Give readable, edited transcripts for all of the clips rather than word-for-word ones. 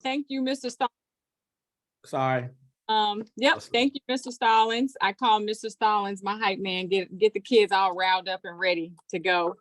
Thank you, Mr. Stallings. Sorry. Yep. Thank you, Mr. Stallings. I call Mr. Stallings my hype man. Get the kids all riled up and ready to go.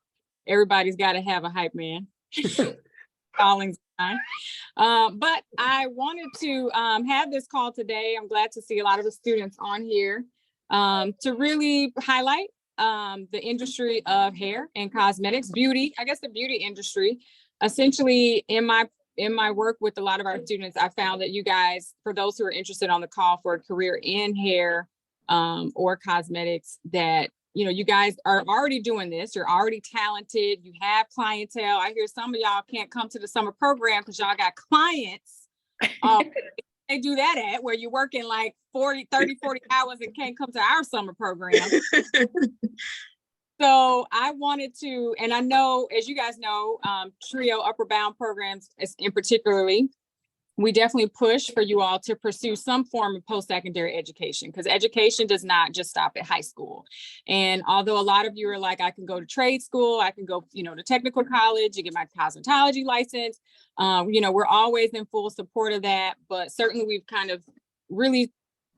Everybody's got to have a hype man. Stallings. But I wanted to have this call today. I'm glad to see a lot of the students on here to really highlight the industry of hair and cosmetics, beauty, I guess the beauty industry. Essentially, in my work with a lot of our students, I found that you guys, for those who are interested on the call for a career in hair or cosmetics, that you guys are already doing this. You're already talented. You have clientele. I hear some of y'all can't come to the summer program because y'all got clients. They do that at where you're working like 40 hours and can't come to our summer program. So I wanted to, and I know, as you guys know, TRIO Upper Bound programs in particularly, we definitely push for you all to pursue some form of post-secondary education, because education does not just stop at high school. And although a lot of you are like, I can go to trade school, I can go, to technical college and get my cosmetology license. We're always in full support of that, but certainly we've kind of really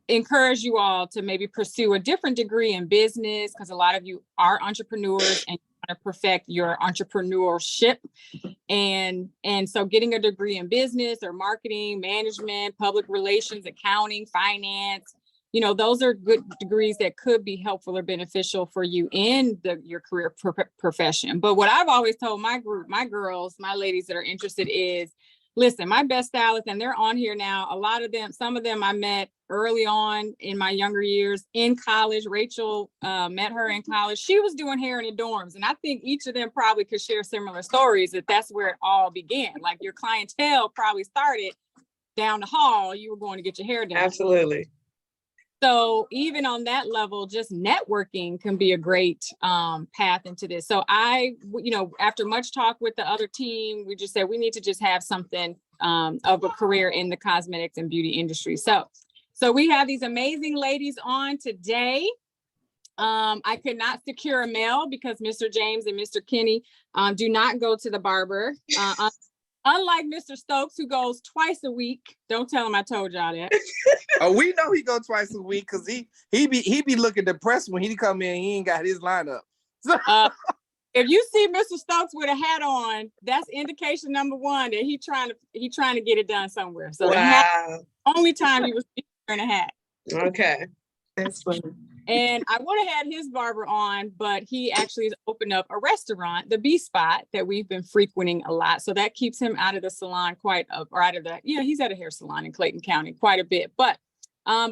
encourage you all to maybe pursue a different degree in business, because a lot of you are entrepreneurs and you want to perfect your entrepreneurship. And so getting a degree in business or marketing, management, public relations, accounting, finance, those are good degrees that could be helpful or beneficial for you in your career profession. But what I've always told my group, my girls, my ladies that are interested is, listen, my best stylists, and they're on here now, a lot of them, some of them I met early on in my younger years in college. Rachel met her in college. She was doing hair in the dorms. And I think each of them probably could share similar stories, that that's where it all began. Like your clientele probably started down the hall. You were going to get your hair done. Absolutely. So even on that level, just networking can be a great path into this. So after much talk with the other team, we just said we need to just have something of a career in the cosmetics and beauty industry. So we have these amazing ladies on today. I could not secure a male because Mr. James and Mr. Kenny do not go to the barber. Unlike Mr. Stokes, who goes twice a week. Don't tell him I told y'all that. Oh, we know he go twice a week because he be looking depressed when he come in. He ain't got his lineup. So. If you see Mr. Stokes with a hat on, that's indication number one that he trying to get it done somewhere. So wow. Only time he was wearing a hat. Okay, that's funny. And I would have had his barber on, but he actually has opened up a restaurant, the B Spot, that we've been frequenting a lot. So that keeps him out of the salon he's at a hair salon in Clayton County quite a bit. But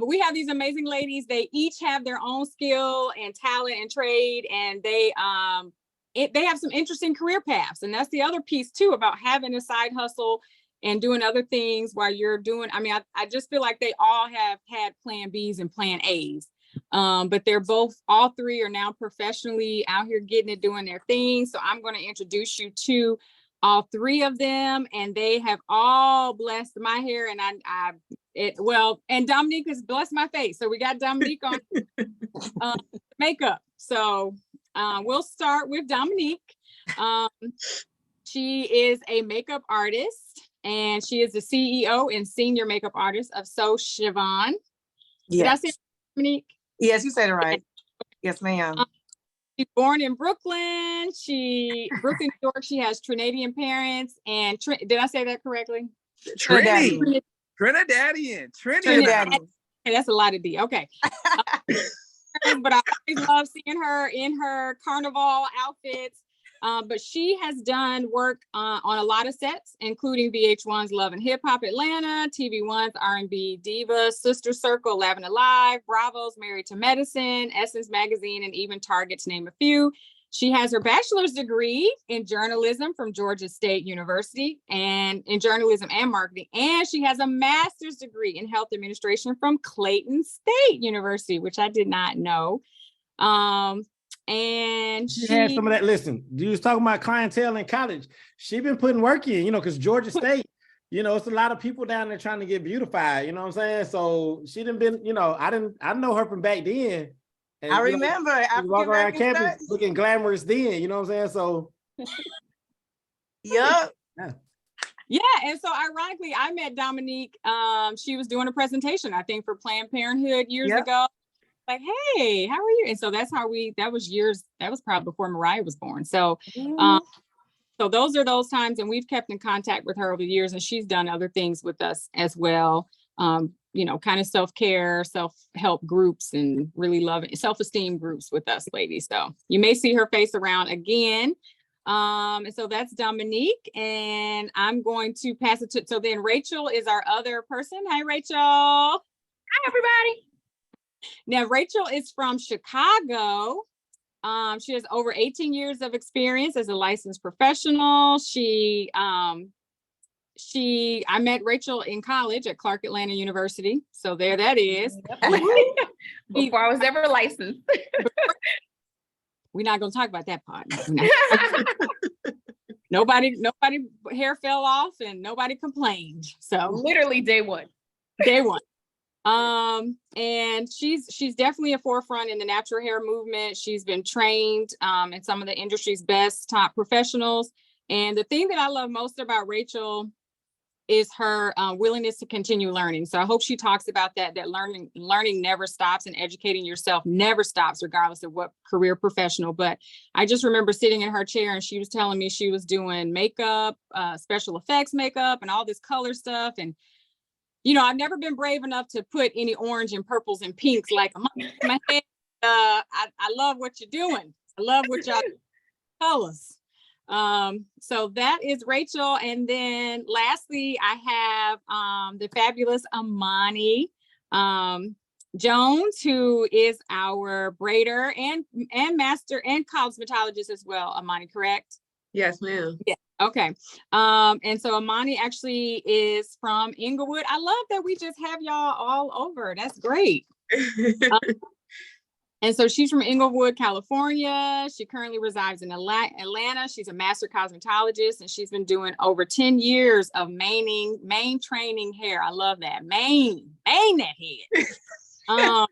we have these amazing ladies. They each have their own skill and talent and trade, and they have some interesting career paths. And that's the other piece too, about having a side hustle and doing other things while you're doing. I just feel like they all have had plan Bs and plan As. But all three are now professionally out here getting it, doing their thing. So I'm going to introduce you to all three of them, and they have all blessed my hair, and and Dominique has blessed my face. So we got Dominique on makeup. So we'll start with Dominique. She is a makeup artist, and she is the CEO and senior makeup artist of So Siobhan. Yes. Did I say Dominique? Yes, you said it right. Yes, ma'am. She's born in Brooklyn, New York. She has Trinidadian parents. And did I say that correctly? Trinidadian. Okay, that's a lot of D. Okay. But I always love seeing her in her carnival outfits. But she has done work on a lot of sets, including VH1's Love and Hip Hop Atlanta, TV1's R&B Diva, Sister Circle, 11 Alive, Bravo's Married to Medicine, Essence Magazine, and even Target, to name a few. She has her bachelor's degree in journalism from Georgia State University, and in journalism and marketing. And she has a master's degree in health administration from Clayton State University, which I did not know. And she had some of that. Listen, you was talking about clientele in college. She been putting work in, because Georgia State, it's a lot of people down there trying to get beautified. You know what I'm saying? So she done been, I know her from back then. And, I remember. She walk around campus looking glamorous then. You know what I'm saying? So. Yup. Yeah. Yeah, and so ironically, I met Dominique. She was doing a presentation, I think, for Planned Parenthood years Yep. ago. Like, hey, how are you? And so that's how that was probably before Mariah was born. So so those are those times, and we've kept in contact with her over the years, and she's done other things with us as well. Kind of self-care, self-help groups, and really loving self-esteem groups with us ladies. So you may see her face around again. And so that's Dominique, and I'm going to pass it to, so then Rachel is our other person. Hi, Rachel. Hi, everybody. Now, Rachel is from Chicago. She has over 18 years of experience as a licensed professional. I met Rachel in college at Clark Atlanta University. So there that is. Before I was ever licensed. We're not going to talk about that part. Nobody hair fell off and nobody complained. So Literally day one. Day one. And she's definitely a forefront in the natural hair movement. She's been trained in some of the industry's best top professionals. And the thing that I love most about Rachel is her willingness to continue learning. So I hope she talks about that learning never stops, and educating yourself never stops, regardless of what career professional. But I just remember sitting in her chair and she was telling me she was doing makeup, special effects makeup, and all this color stuff. And I've never been brave enough to put any orange and purples and pinks like my head. I love what you're doing. I love what y'all colors. So that is Rachel. And then lastly, I have the fabulous Amani Jones, who is our braider and master and cosmetologist as well. Amani, correct? Yes, ma'am. Yeah. Okay. And so Amani actually is from Inglewood. I love that we just have y'all all over. That's great. And so she's from Inglewood, California. She currently resides in Atlanta. She's a master cosmetologist, and she's been doing over 10 years of mane training hair. I love that. Mane that head.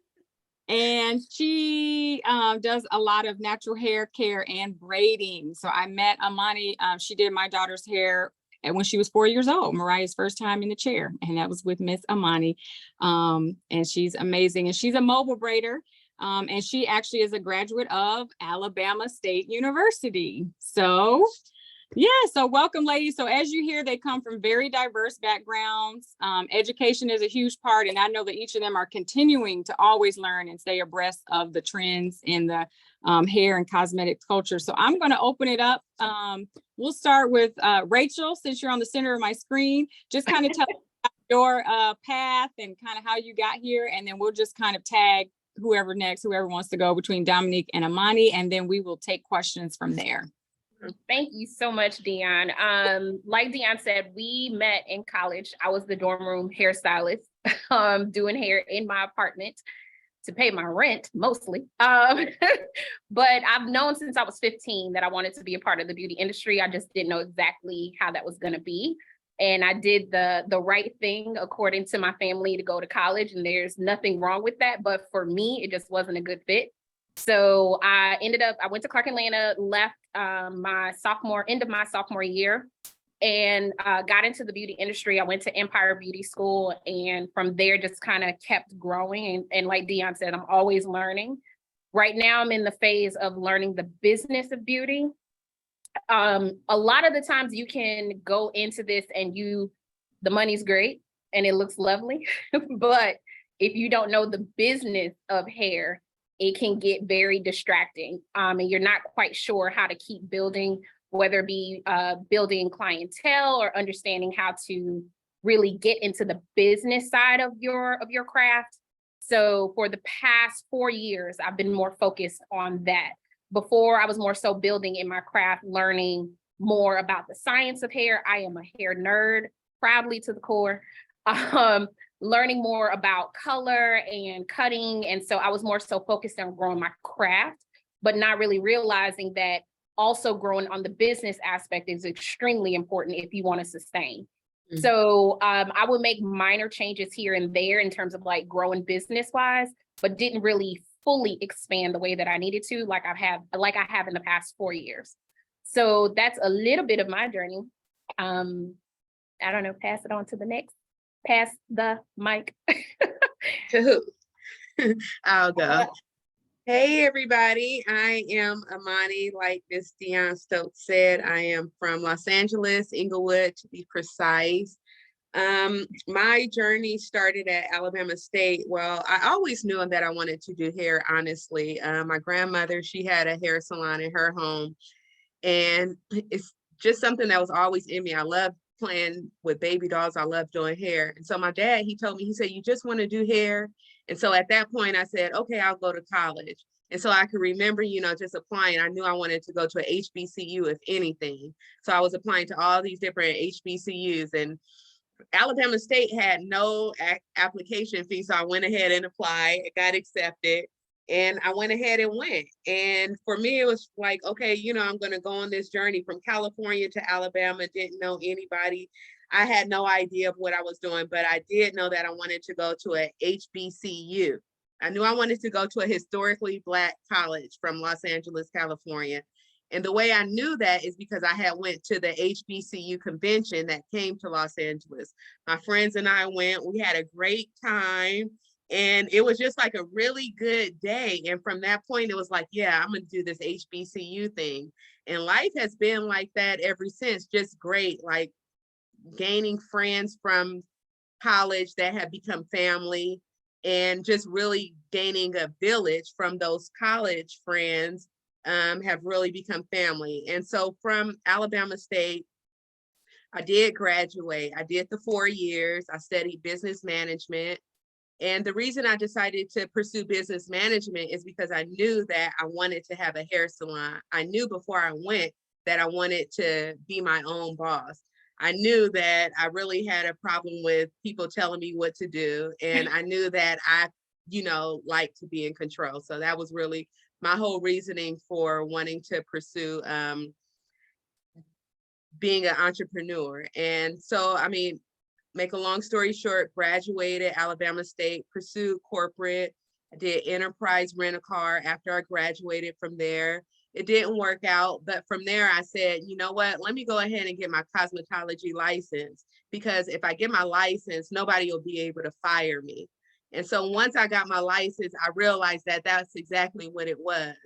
And she does a lot of natural hair care and braiding. So I met Amani. She did my daughter's hair when she was 4 years old, Mariah's first time in the chair. And that was with Miss Amani. And she's amazing. And she's a mobile braider. And she actually is a graduate of Alabama State University. So yeah, so welcome, ladies. So as you hear, they come from very diverse backgrounds. Education is a huge part, and I know that each of them are continuing to always learn and stay abreast of the trends in the hair and cosmetic culture. So I'm going to open it up. We'll start with Rachel, since you're on the center of my screen. Just kind of tell us your path and kind of how you got here, and then we'll just kind of tag whoever wants to go between Dominique and Amani, and then we will take questions from there. Thank you so much, Dion. Like Dion said, we met in college. I was the dorm room hairstylist, doing hair in my apartment to pay my rent mostly. But I've known since I was 15 that I wanted to be a part of the beauty industry. I just didn't know exactly how that was going to be. And I did the right thing according to my family to go to college, and there's nothing wrong with that. But for me, it just wasn't a good fit. So I went to Clark Atlanta, left end of my sophomore year, and got into the beauty industry. I went to Empire Beauty School, and from there just kind of kept growing. And like Dion said, I'm always learning. Right now, I'm in the phase of learning the business of beauty. A lot of the times you can go into this and the money's great and it looks lovely, but if you don't know the business of hair, it can get very distracting, and you're not quite sure how to keep building, whether it be building clientele or understanding how to really get into the business side of your craft. So for the past 4 years, I've been more focused on that. Before, I was more so building in my craft, learning more about the science of hair. I am a hair nerd, proudly to the core. Learning more about color and cutting. And so I was more so focused on growing my craft, but not really realizing that also growing on the business aspect is extremely important if you want to sustain. Mm-hmm. So I would make minor changes here and there in terms of like growing business wise, but didn't really fully expand the way that I needed to, like I have in the past 4 years. So that's a little bit of my journey. I don't know, pass it on to the next, pass the mic. To who? I'll go. Hey, everybody. I am Amani. Like Miss Dion Stokes said, I am from Los Angeles, Inglewood, to be precise. My journey started at Alabama State. Well, I always knew that I wanted to do hair, honestly. My grandmother, she had a hair salon in her home, and it's just something that was always in me. I love playing with baby dolls. I love doing hair. And so my dad, he told me, he said, you just want to do hair? And so at that point I said, okay, I'll go to college. And so I could remember, just applying. I knew I wanted to go to a HBCU, if anything. So I was applying to all these different HBCUs, and Alabama State had no application fee. So I went ahead and applied, got accepted, and I went ahead and went. And for me, it was like, okay, I'm going to go on this journey from California to Alabama, didn't know anybody. I had no idea of what I was doing, but I did know that I wanted to go to a HBCU. I knew I wanted to go to a historically Black college from Los Angeles, California. And the way I knew that is because I had went to the HBCU convention that came to Los Angeles. My friends and I went, we had a great time, and it was just like a really good day. And from that point, it was like, yeah, I'm gonna do this HBCU thing. And life has been like that ever since, just great, like gaining friends from college that have become family, and just really gaining a village from those college friends have really become family. And so from Alabama State, I did graduate. I did the 4 years. I studied business management. And the reason I decided to pursue business management is because I knew that I wanted to have a hair salon. I knew before I went that I wanted to be my own boss. I knew that I really had a problem with people telling me what to do. And I knew that I, like to be in control. So that was really my whole reasoning for wanting to pursue being an entrepreneur. And so, make a long story short, graduated Alabama State, pursued corporate. I did enterprise rent-a-car after I graduated from there. It didn't work out, but from there I said, you know what, let me go ahead and get my cosmetology license, because if I get my license, nobody will be able to fire me. And so once I got my license, I realized that that's exactly what it was.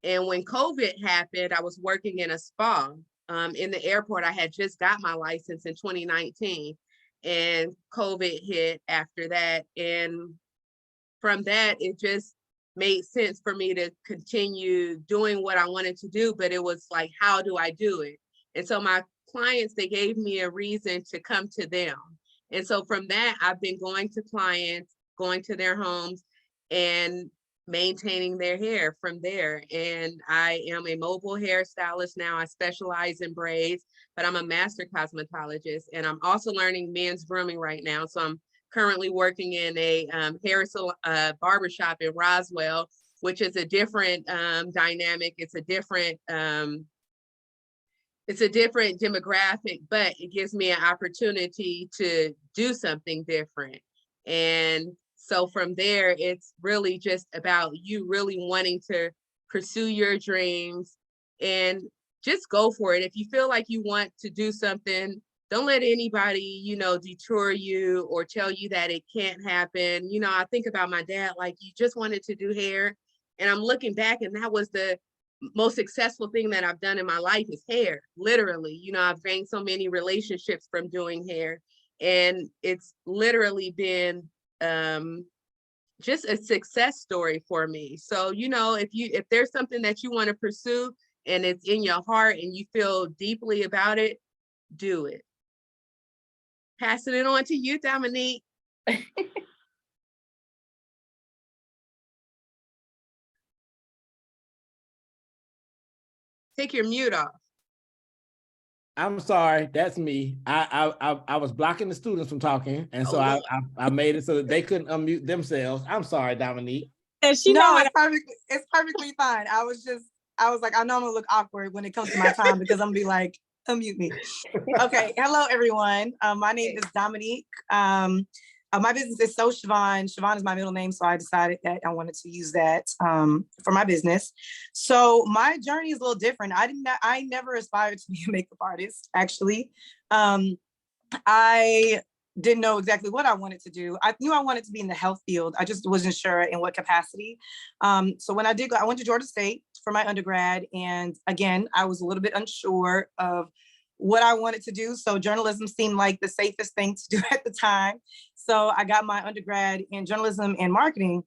And when COVID happened, I was working in a spa in the airport. I had just got my license in 2019, and COVID hit after that. And from that, it just made sense for me to continue doing what I wanted to do, but it was like, how do I do it? And so my clients, they gave me a reason to come to them. And so from that, I've been going to clients, going to their homes, and maintaining their hair from there. And I am a mobile hairstylist now. I specialize in braids, but I'm a master cosmetologist, and I'm also learning men's grooming right now. So I'm currently working in a hair barbershop in Roswell, which is a different dynamic. It's a different demographic, but it gives me an opportunity to do something different. And so from there, it's really just about you really wanting to pursue your dreams and just go for it. If you feel like you want to do something, don't let anybody, detour you or tell you that it can't happen. I think about my dad, like, you just wanted to do hair. And I'm looking back, and that was the most successful thing that I've done in my life is hair, literally. I've gained so many relationships from doing hair, and it's literally been just a success story for me. So, if there's something that you want to pursue and it's in your heart and you feel deeply about it, do it. Passing it on to you, Dominique. Take your mute off. I'm sorry, that's me. I was blocking the students from talking, and so I made it so that they couldn't unmute themselves. I'm sorry, Dominique. And she No, know it's perfectly fine. I was like, I know I'm gonna look awkward when it comes to my time because I'm gonna be like, unmute me. Okay, hello everyone. My name is Dominique. My business is So Siobhan. Siobhan is my middle name, so I decided that I wanted to use that for my business. So my journey is a little different. I never aspired to be a makeup artist, actually. I didn't know exactly what I wanted to do. I knew I wanted to be in the health field. I just wasn't sure in what capacity. So when I did go, I went to Georgia State for my undergrad. And again, I was a little bit unsure of what I wanted to do. So journalism seemed like the safest thing to do at the time. So I got my undergrad in journalism and marketing.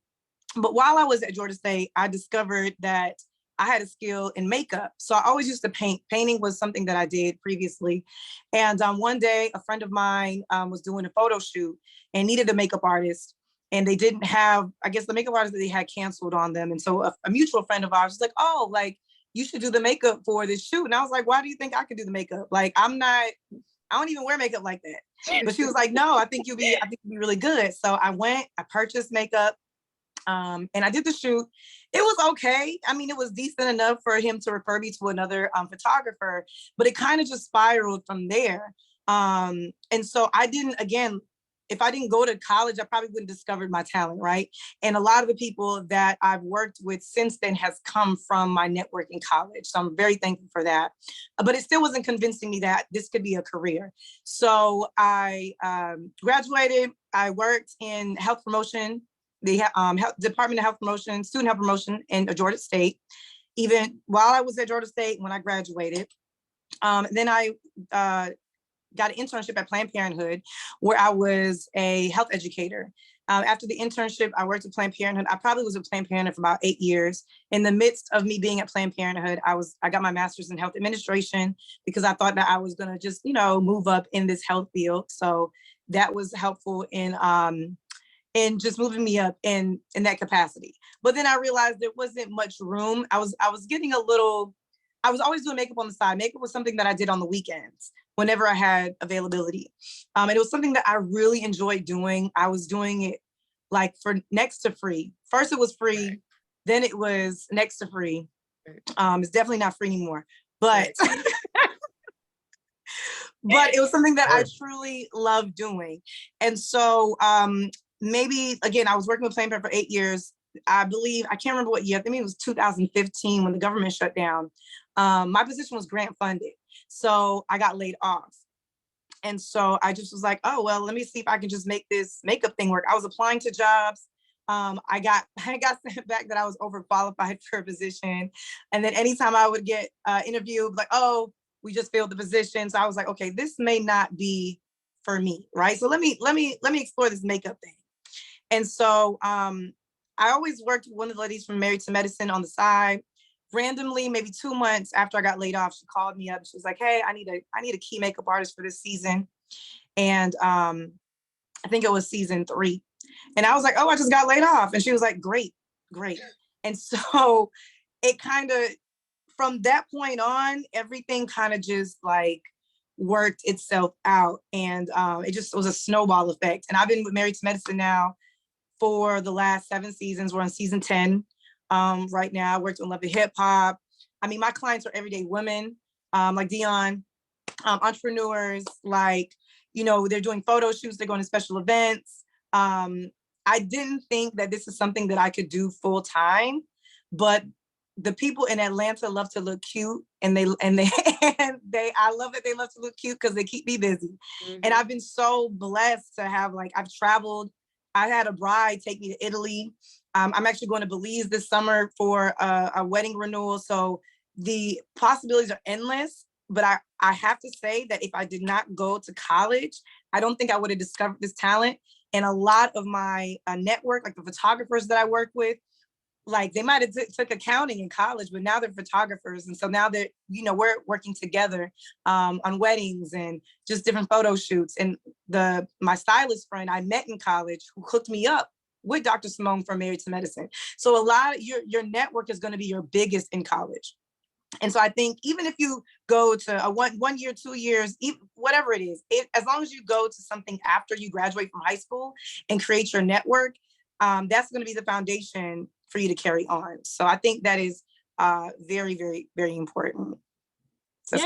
But while I was at Georgia State, I discovered that I had a skill in makeup. So I always used to paint. Painting was something that I did previously. And one day, a friend of mine was doing a photo shoot and needed a makeup artist. And they didn't have, I guess the makeup artist that they had canceled on them. And so a mutual friend of ours was like, oh, like, you should do the makeup for this shoot. And I was like, why do you think I could do the makeup? Like, I don't even wear makeup like that. But she was like, no, I think you'll be really good. So I went, I purchased makeup. And I did the shoot. It was okay. I mean, it was decent enough for him to refer me to another photographer, but it kind of just spiraled from there. And so I didn't, again, if I didn't go to college, I probably wouldn't have discovered my talent, right? And a lot of the people that I've worked with since then has come from my network in college. So I'm very thankful for that. But it still wasn't convincing me that this could be a career. So I graduated. I worked in health promotion, the Department of Health Promotion, Student Health Promotion in Georgia State, even while I was at Georgia State when I graduated. Then I got an internship at Planned Parenthood where I was a health educator. After the internship, I worked at Planned Parenthood. I probably was at Planned Parenthood for about 8 years. In the midst of me being at Planned Parenthood, I got my master's in health administration because I thought that I was gonna just, move up in this health field. So that was helpful in just moving me up in that capacity. But then I realized there wasn't much room. I was always doing makeup on the side. Makeup was something that I did on the weekends whenever I had availability. And it was something that I really enjoyed doing. I was doing it like for next to free. First it was free, right. Then it was next to free. It's definitely not free anymore, but but it was something that I truly loved doing. And so maybe, again, I was working with Planned Parenthood for 8 years. I believe, I can't remember what year, I think it was 2015 when the government shut down. My position was grant funded. So I got laid off. And so I just was like, oh, well, let me see if I can just make this makeup thing work. I was applying to jobs. I got sent back that I was overqualified for a position. And then anytime I would get interviewed, like, oh, we just filled the position. So I was like, okay, this may not be for me, right? So let me explore this makeup thing. And so I always worked with one of the ladies from Married to Medicine on the side. Randomly, maybe 2 months after I got laid off, she called me up. She was like, hey, I need a key makeup artist for this season. And I think it was season 3. And I was like, oh, I just got laid off. And she was like, great. And so it kind of, from that point on, everything kind of just like worked itself out. And it just was a snowball effect. And I've been with Married to Medicine now for the last 7 seasons. We're on season 10 right now. I worked on Love and Hip Hop. I mean, my clients are everyday women like Dion, entrepreneurs, like, they're doing photo shoots, they're going to special events. I didn't think that this is something that I could do full time, but the people in Atlanta love to look cute, and I love that they love to look cute because they keep me busy. Mm-hmm. And I've been so blessed to have, I've traveled. I had a bride take me to Italy. I'm actually going to Belize this summer for a wedding renewal. So the possibilities are endless, but I have to say that if I did not go to college, I don't think I would have discovered this talent. And a lot of my network, like the photographers that I work with, they might have took accounting in college, but now they're photographers. And so now they're, we're working together on weddings and just different photo shoots. And my stylist friend I met in college who hooked me up with Dr. Simone from Married to Medicine. So a lot of your network is going to be your biggest in college. And so I think even if you go to a 1 year, 2 years, whatever it is, as long as you go to something after you graduate from high school and create your network, that's going to be the foundation for you to carry on. So I think that is very, very, very important. So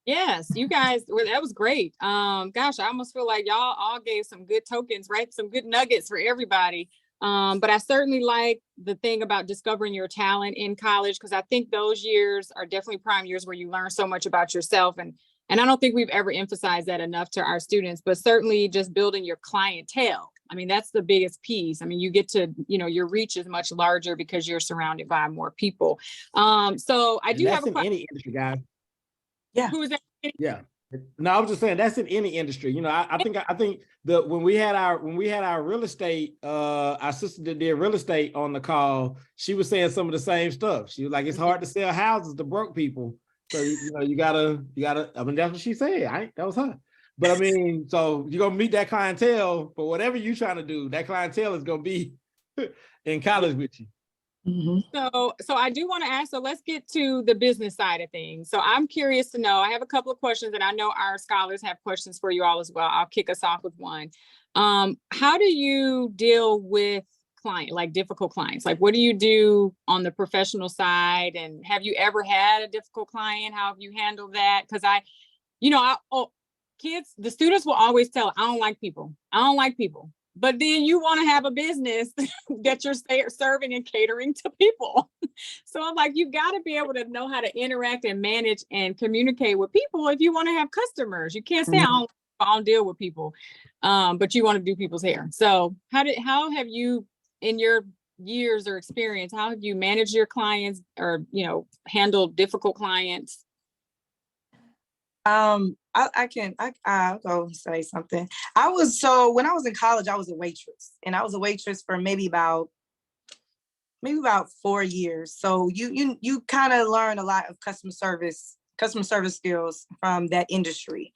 yes, you guys, that was great. Gosh, I almost feel like y'all all gave some good tokens, right? Some good nuggets for everybody. But I certainly like the thing about discovering your talent in college, because I think those years are definitely prime years where you learn so much about yourself. And And I don't think we've ever emphasized that enough to our students, but certainly just building your clientele. I mean, that's the biggest piece. I mean, you get to, your reach is much larger because you're surrounded by more people. So I do have in any industry, guys. Yeah. Who is that? Yeah. No, I was just saying that's in any industry. I think that when we had our real estate, our sister that did real estate on the call, she was saying some of the same stuff. She was like, it's hard to sell houses to broke people. So you gotta, I mean, that's what she said. That was her. But I mean, so you're gonna meet that clientele for whatever you're trying to do. That clientele is gonna be in college with you. So I do want to ask, so let's get to the business side of things. So I'm curious to know, I have a couple of questions and I know our scholars have questions for you all as well. I'll kick us off with one. How do you deal with difficult clients? Like, what do you do on the professional side? And have you ever had a difficult client? How have you handled that? Because kids, the students will always tell, I don't like people. I don't like people. But then you want to have a business that you're serving and catering to people. So I'm like, you got to be able to know how to interact and manage and communicate with people if you want to have customers. You can't say, I don't deal with people, but you want to do people's hair. So how have you, in your years or experience, how have you managed your clients or, handled difficult clients? I'll go and say something. When I was in college, I was a waitress, and I was a waitress for maybe about 4 years. So you kind of learn a lot of customer service skills from that industry.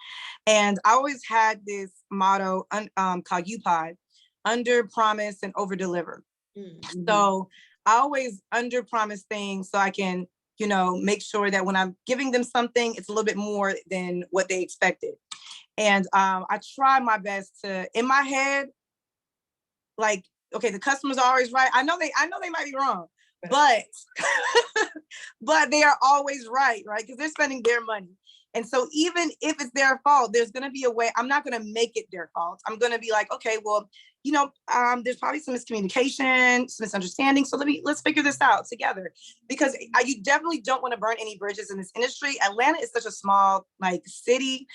And I always had this motto called UPOD, under promise and over deliver. Mm-hmm. So I always under promise things so I can make sure that when I'm giving them something, it's a little bit more than what they expected. And I try my best to, in my head, like, okay, the customers are always right. I know they might be wrong, but but they are always right? Because they're spending their money. And so even if it's their fault, there's going to be a way. I'm not going to make it their fault. I'm going to be like, okay, well, there's probably some miscommunication, some misunderstanding. So let's figure this out together, because you definitely don't want to burn any bridges in this industry. Atlanta is such a small city,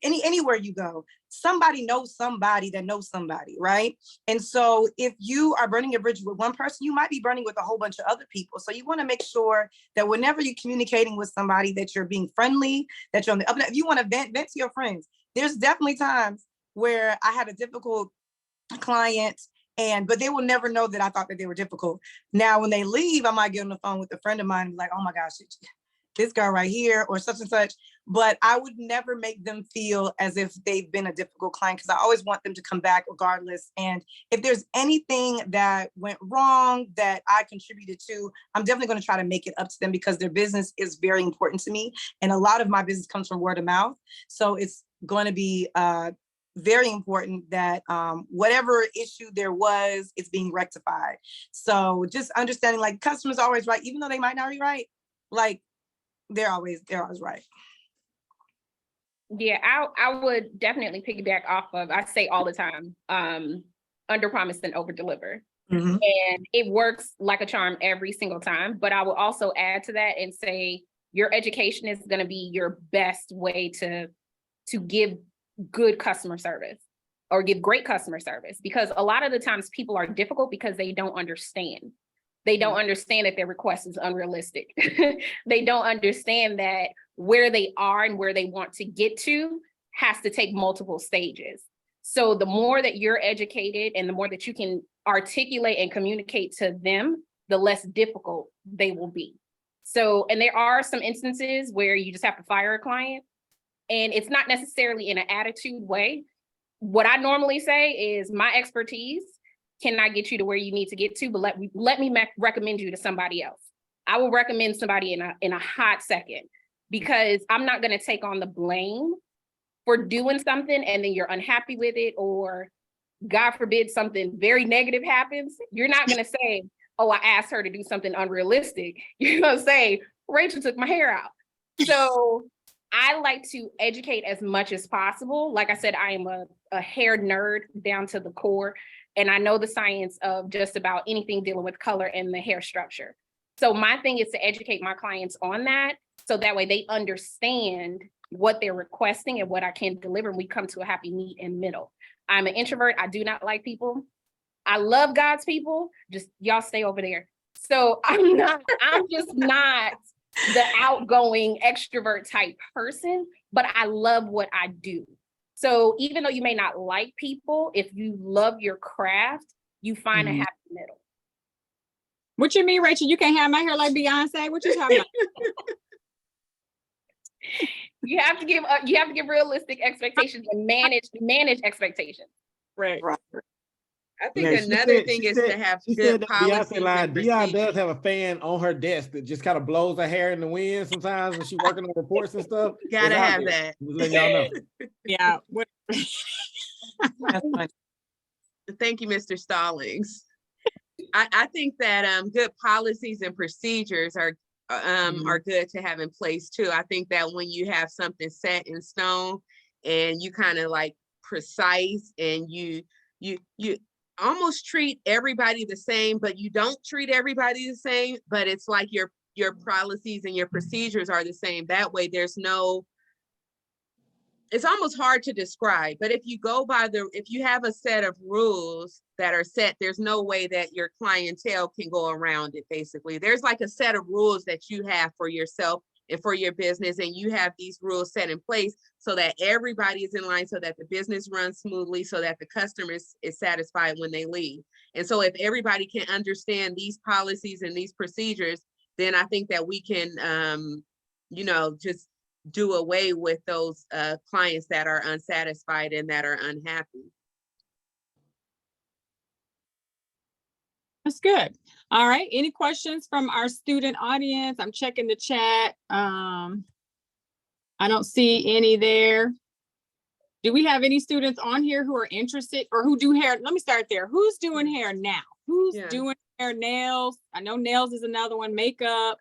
anywhere you go, somebody knows somebody that knows somebody, right? And so if you are burning a bridge with one person, you might be burning with a whole bunch of other people. So you want to make sure that whenever you're communicating with somebody, that you're being friendly, that you're on the up. If you want to vent to your friends. There's definitely times where I had a difficult client, but they will never know that I thought that they were difficult. Now, when they leave, I might get on the phone with a friend of mine and be like, oh my gosh, this girl right here, or such and such. But I would never make them feel as if they've been a difficult client, because I always want them to come back regardless. And if there's anything that went wrong that I contributed to, I'm definitely going to try to make it up to them, because their business is very important to me. And a lot of my business comes from word of mouth. So it's going to be very important that whatever issue there was, it's being rectified. So just understanding, customers are always right, even though they might not be right. They're always right. Yeah, I would definitely piggyback off of, I say all the time, under promise and over deliver. Mm-hmm. And it works like a charm every single time. But I will also add to that and say your education is going to be your best way to give good customer service, or give great customer service, because a lot of the times people are difficult because they don't understand. They don't understand that their request is unrealistic. They don't understand that where they are and where they want to get to has to take multiple stages. So the more that you're educated and the more that you can articulate and communicate to them, the less difficult they will be. So, and there are some instances where you just have to fire a client, and it's not necessarily in an attitude way. What I normally say is, my expertise cannot get you to where you need to get to, but let me recommend you to somebody else. I will recommend somebody in a hot second, because I'm not going to take on the blame for doing something and then you're unhappy with it, or God forbid something very negative happens. You're not going to say, oh, I asked her to do something unrealistic. You're going to say, Rachel took my hair out. So I like to educate as much as possible. Like I said, I am a hair nerd down to the core. And I know the science of just about anything dealing with color and the hair structure. So my thing is to educate my clients on that, so that way they understand what they're requesting and what I can deliver, and we come to a happy meet in middle. I'm an introvert. I do not like people. I love God's people. Just y'all stay over there. So I'm just not the outgoing extrovert type person, but I love what I do. So even though you may not like people, if you love your craft, you find a happy middle. What you mean, Rachel? You can't have my hair like Beyonce? What you talking about? You have to give realistic expectations and manage expectations. Right. I think Yeah, another thing is to have good policies and Dion does procedures. have a fan on her desk that just kind of blows her hair in the wind sometimes when she's working on reports and stuff. Gotta It's out have there. that. Just letting y'all know. Yeah. That's funny. Thank you, Mr. Stallings. I think that good policies and procedures are good to have in place too. I think that when you have something set in stone and you kind of like precise and you almost treat everybody the same, but you don't treat everybody the same, but it's like your policies and your procedures are the same. That way there's no, it's almost hard to describe, but if you go by if you have a set of rules that are set, there's no way that your clientele can go around it. Basically, there's like a set of rules that you have for yourself and for your business, and you have these rules set in place so that everybody is in line, so that the business runs smoothly, so that the customer is satisfied when they leave. And so if everybody can understand these policies and these procedures, then I think that we can, just do away with those clients that are unsatisfied and that are unhappy. That's good. All right. Any questions from our student audience? I'm checking the chat. I don't see any there. Do we have any students on here who are interested or who do hair? Let me start there. Who's doing hair now? Who's doing hair, nails? I know nails is another one. Makeup.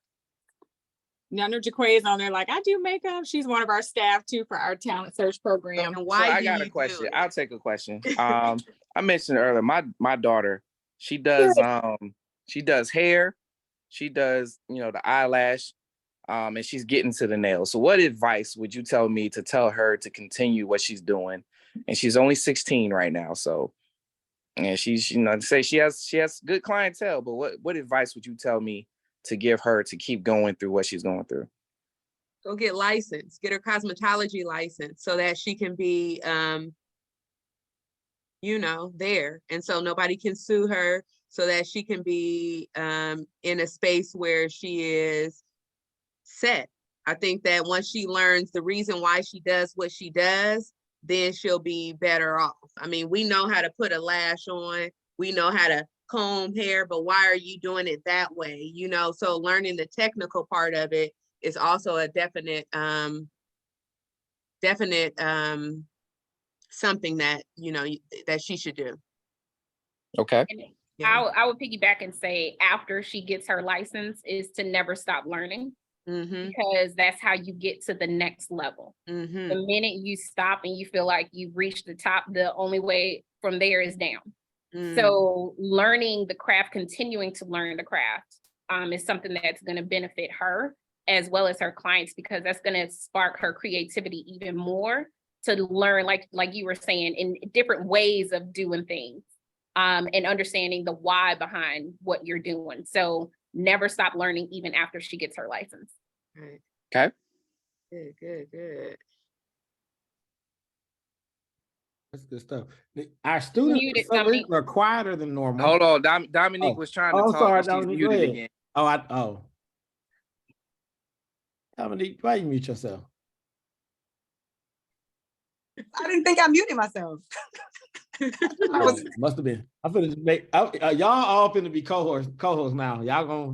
I know Jaquae is on there like, I do makeup. She's one of our staff too for our talent search program. And why I got a question. I'll take a question. I mentioned earlier, my daughter, she does hair, she does, the eyelash, and she's getting to the nails. So what advice would you tell me to tell her to continue what she's doing? And she's only 16 right now. So, and she's, say she has good clientele, but what advice would you tell me to give her to keep going through what she's going through? Go get licensed, get her cosmetology license so that she can be, there. And so nobody can sue her, so that she can be in a space where she is set. I think that once she learns the reason why she does what she does, then she'll be better off. I mean, we know how to put a lash on, we know how to comb hair, but why are you doing it that way? So learning the technical part of it is also a definite something that that she should do. Okay. Yeah. I would piggyback and say after she gets her license is to never stop learning, because that's how you get to the next level. The minute you stop and you feel like you've reached the top, the only way from there is down. So learning the craft, continuing to learn the craft is something that's going to benefit her as well as her clients, because that's going to spark her creativity even more to learn, like you were saying, in different ways of doing things, and understanding the why behind what you're doing. So never stop learning even after she gets her license. Right. Okay. Good. That's good stuff. Our students are quieter than normal. Hold on, Dominique was trying to talk. Sorry, she's Dominique, muted again. Dominique, why you mute yourself? I didn't think I muted myself. Must have been. I'm finna make y'all all finna be co-hosts now.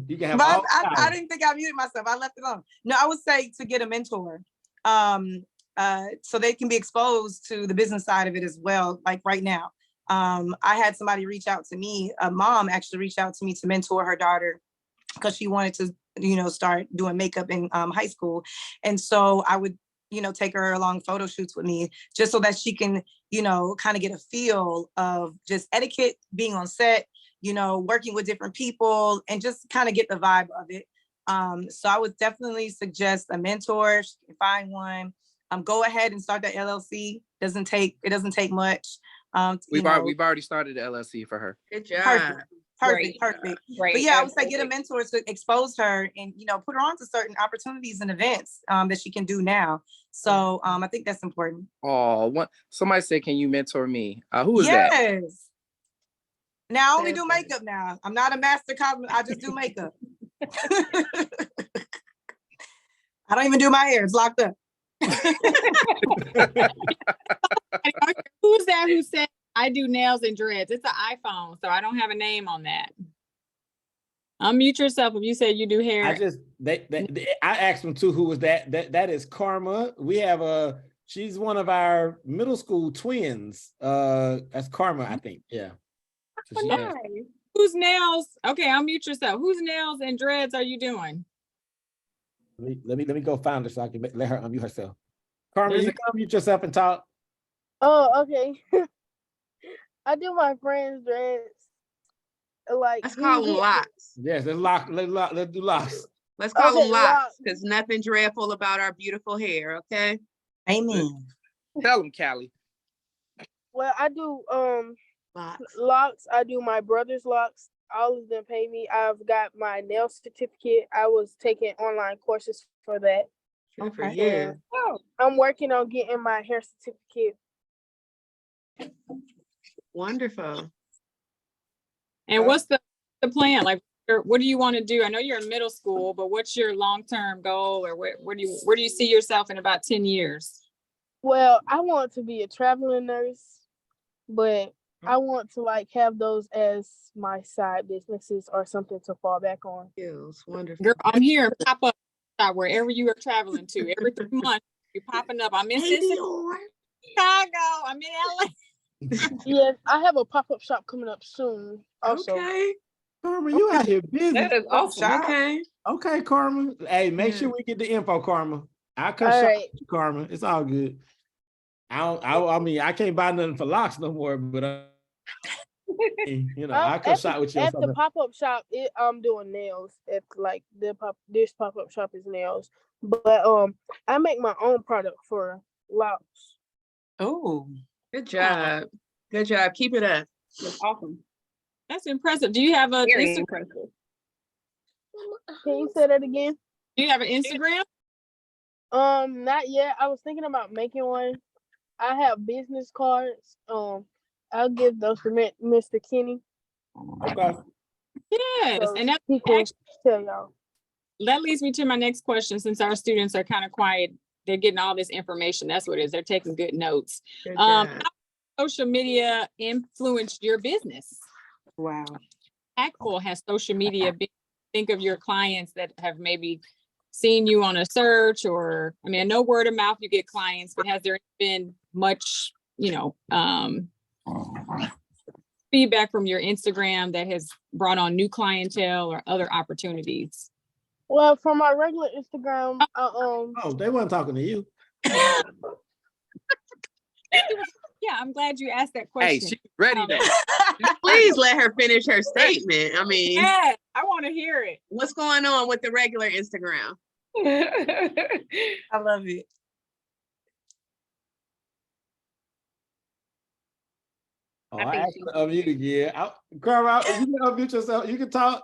You can have all I didn't think I muted myself. I left it on. No, I would say to get a mentor. So they can be exposed to the business side of it as well. Like right now, I had somebody reach out to me, a mom actually reached out to me to mentor her daughter because she wanted to, start doing makeup in high school. And so I would, take her along photo shoots with me just so that she can, kind of get a feel of just etiquette, being on set, working with different people and just kind of get the vibe of it. So I would definitely suggest a mentor. She can find one. go ahead and start the LLC. It doesn't take much. We've already started the LLC for her. Good job. Perfect. Right. But yeah, I would say get a mentor to expose her and, put her on to certain opportunities and events that she can do now. So I think that's important. Oh, somebody said, can you mentor me? Who is that? Yes. Now I only do makeup now. I'm not a master cosmetologist. I just do makeup. I don't even do my hair. It's locked up. Who's that who said I do nails and dreads? It's an iPhone, so I don't have a name on that. Unmute yourself if you said you do hair. I asked them too, who was that? That is Karma. We have she's one of our middle school twins. That's Karma, I think. Yeah. So Nice. Whose nails? Okay, unmute yourself. Whose nails and dreads are you doing? Let me go find her so I can let her unmute herself. Karma, you can unmute yourself and talk. Oh, okay. I do my friend's dreads. Like, Let's call them locks. Yes, let's do locks. Let's call them locks, locks. because nothing dreadful about our beautiful hair, okay? Amen. Tell them, Callie. Well, I do Locks. locks. I do my brother's locks. All of them pay me. I've got my nail certificate. I was taking online courses for that. Good for Okay. you. And I'm working on getting my hair certificate. Wonderful. And what's the plan? Like, what do you want to do? I know you're in middle school, but what's your long-term goal, or where do you see yourself in about 10 years? Well, I want to be a traveling nurse, but I want to have those as my side businesses or something to fall back on. Skills. Wonderful. Girl, I'm here and pop up wherever you are traveling to. Every 3 months, you're popping up. I'm in Cincinnati, Chicago. I'm in LA. Yes, I have a pop-up shop coming up soon. Also. Okay. Karma, you out here busy. That is awesome. Okay. Okay, Karma. Hey, make sure we get the info, Karma. I'll come All shop right. with you, Karma. It's all good. I mean, I can't buy nothing for locks no more, but I'll come shop with you. At the pop-up shop, I'm doing nails. It's like this pop-up shop is nails. But I make my own product for locks. Oh, Good job. Good job. Keep it up. That's awesome. That's impressive. Do you have a Very Instagram? impressive. Can you say that again? Do you have an Instagram? Not yet. I was thinking about making one. I have business cards. I'll give those to Mr. Kenny. Okay. Yes, So and that he can actually, tell y'all. that leads me to my next question. Since our students are kind of quiet, they're getting all this information. That's what it is. They're taking good notes. Good How job. social media influenced your business? wow. Impactful has social media been? Think of your clients that have maybe seen you on a search, or I mean, I know word of mouth you get clients, but has there been much, feedback from your Instagram that has brought on new clientele or other opportunities? Well, for my regular Instagram, Oh, they weren't talking to you. Yeah, I'm glad you asked that Hey, question. she's ready though. Please let her finish her statement. I mean, Yeah, I want to hear it. what's going on with the regular Instagram? I love it. Oh, I I think asked her to unmute again. Karma, you can unmute yourself. You can talk.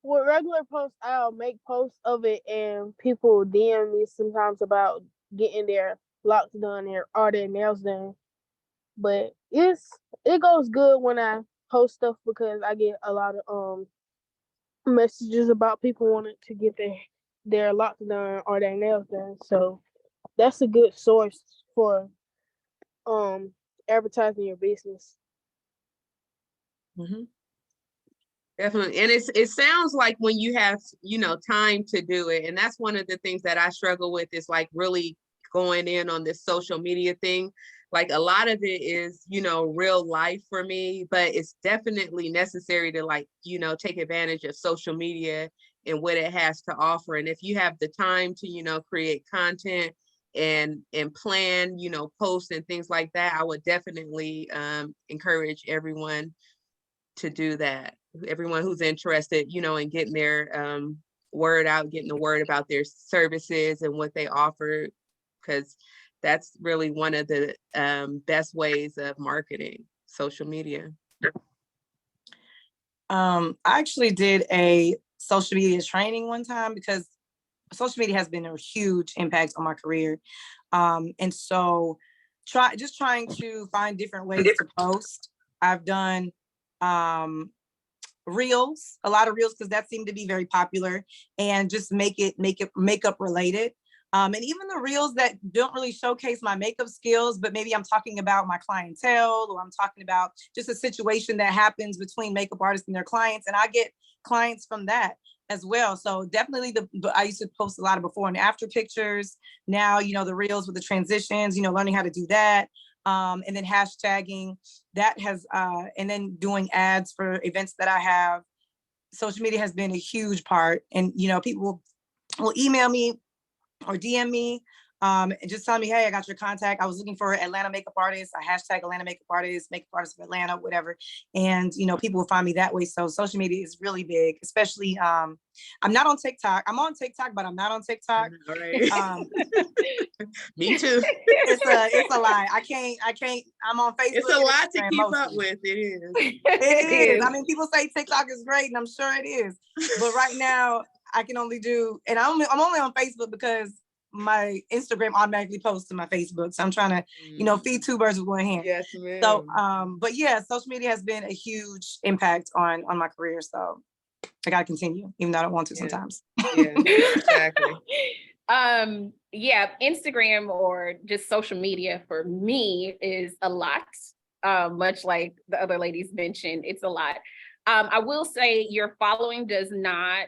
with regular posts, I'll make posts of it, and people DM me sometimes about getting their locks done or their nails done. But it goes good when I post stuff because I get a lot of messages about people wanting to get their locks done or their nails done. So that's a good source for advertising your business. Mm-hmm. Definitely. And it sounds like when you have, time to do it. And that's one of the things that I struggle with is like really going in on this social media thing. Like a lot of it is, real life for me, but it's definitely necessary to take advantage of social media and what it has to offer. And if you have the time to, create content and plan, posts and things like that, I would definitely encourage everyone to do that. Everyone who's interested, in getting their word out, getting the word about their services and what they offer, because that's really one of the best ways of marketing, social media. I actually did a social media training one time because social media has been a huge impact on my career. And so trying to find different ways to post. I've done reels, a lot of reels, because that seemed to be very popular, and just make it makeup related. And even the reels that don't really showcase my makeup skills, but maybe I'm talking about my clientele, or I'm talking about just a situation that happens between makeup artists and their clients, and I get clients from that as well. So definitely I used to post a lot of before and after pictures. Now, the reels with the transitions, learning how to do that. And then hashtagging that has, and then doing ads for events that I have. Social media has been a huge part. And, people will email me or DM me and just tell me, hey, I got your contact. I was looking for Atlanta makeup artists. I hashtag Atlanta makeup artists of Atlanta, whatever. And, people will find me that way. So social media is really big, especially, I'm not on TikTok. I'm on TikTok, but I'm not on TikTok. Right. Me too. It's a lie. I can't, I'm on Facebook. It's a lot to keep up with. It is. It is. I mean, people say TikTok is great, and I'm sure it is. But right now, I can only do, and I'm only on Facebook because my Instagram automatically posts to my Facebook. So I'm trying to, feed two birds with one hand. Yes, ma'am. So, but yeah, social media has been a huge impact on my career. So I got to continue, even though I don't want to sometimes. Yeah, exactly. Yeah, Instagram or just social media for me is a lot. Much like the other ladies mentioned, it's a lot. I will say your following does not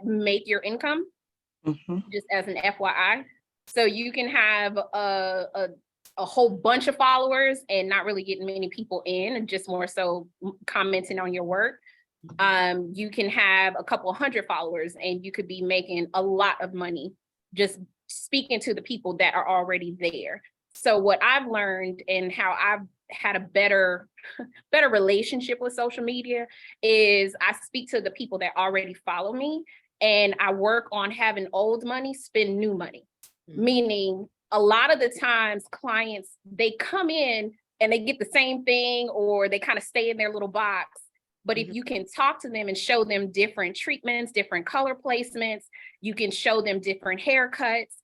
make your income, just as an FYI. So you can have a whole bunch of followers and not really getting many people in, and just more so commenting on your work. You can have a couple hundred followers and you could be making a lot of money just speaking to the people that are already there. So what I've learned and how I've had a better relationship with social media is I speak to the people that already follow me, and I work on having old money spend new money. Meaning a lot of the times clients, they come in and they get the same thing, or they kind of stay in their little box. But if you can talk to them and show them different treatments, different color placements, you can show them different haircuts,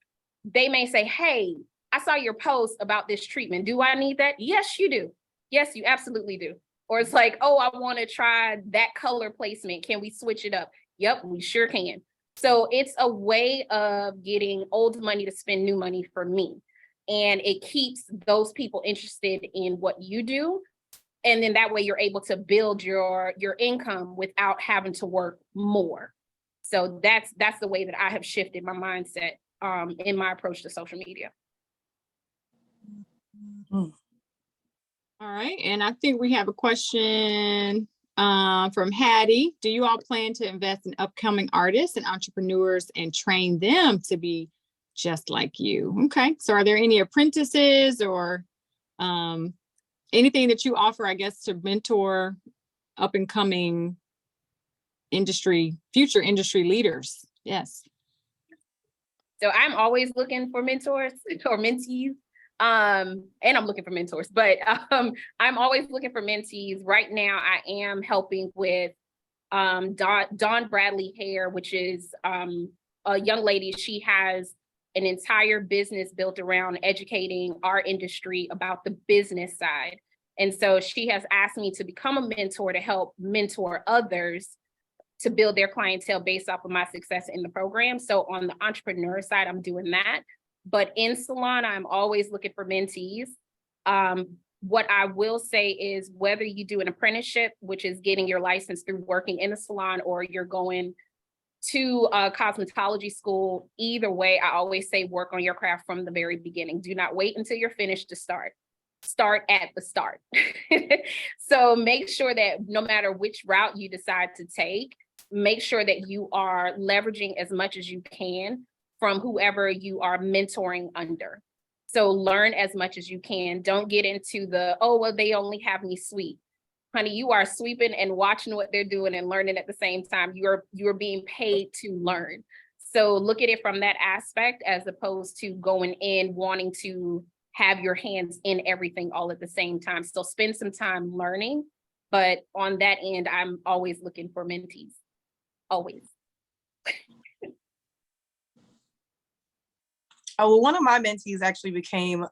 they may say, hey, I saw your post about this treatment. Do I need that? Yes, you do. Yes, you absolutely do. Or it's like, oh, I want to try that color placement. Can we switch it up? Yep, we sure can. So it's a way of getting old money to spend new money for me. And it keeps those people interested in what you do. And then that way you're able to build your income without having to work more. So that's the way that I have shifted my mindset in my approach to social media. All right, and I think we have a question from Hattie. Do you all plan to invest in upcoming artists and entrepreneurs and train them to be just like you? Okay, so are there any apprentices or anything that you offer, I guess, to mentor up and coming future industry leaders? Yes. So I'm always looking for mentors or mentees. And I'm looking for mentors, but I'm always looking for mentees. Right now, I am helping with Dawn Bradley Hair, which is a young lady. She has an entire business built around educating our industry about the business side. And so she has asked me to become a mentor to help mentor others to build their clientele based off of my success in the program. So on the entrepreneur side, I'm doing that. But in salon, I'm always looking for mentees. What I will say is whether you do an apprenticeship, which is getting your license through working in the salon, or you're going to a cosmetology school, either way, I always say work on your craft from the very beginning. Do not wait until you're finished to start. Start at the start. So make sure that no matter which route you decide to take, make sure that you are leveraging as much as you can from whoever you are mentoring under. So learn as much as you can. Don't get into the, oh, well, they only have me sweet. honey, you are sweeping and watching what they're doing and learning at the same time. You're being paid to learn. So look at it from that aspect, as opposed to going in wanting to have your hands in everything all at the same time. So spend some time learning, but on that end, I'm always looking for mentees, always. Oh, well, one of my mentees actually became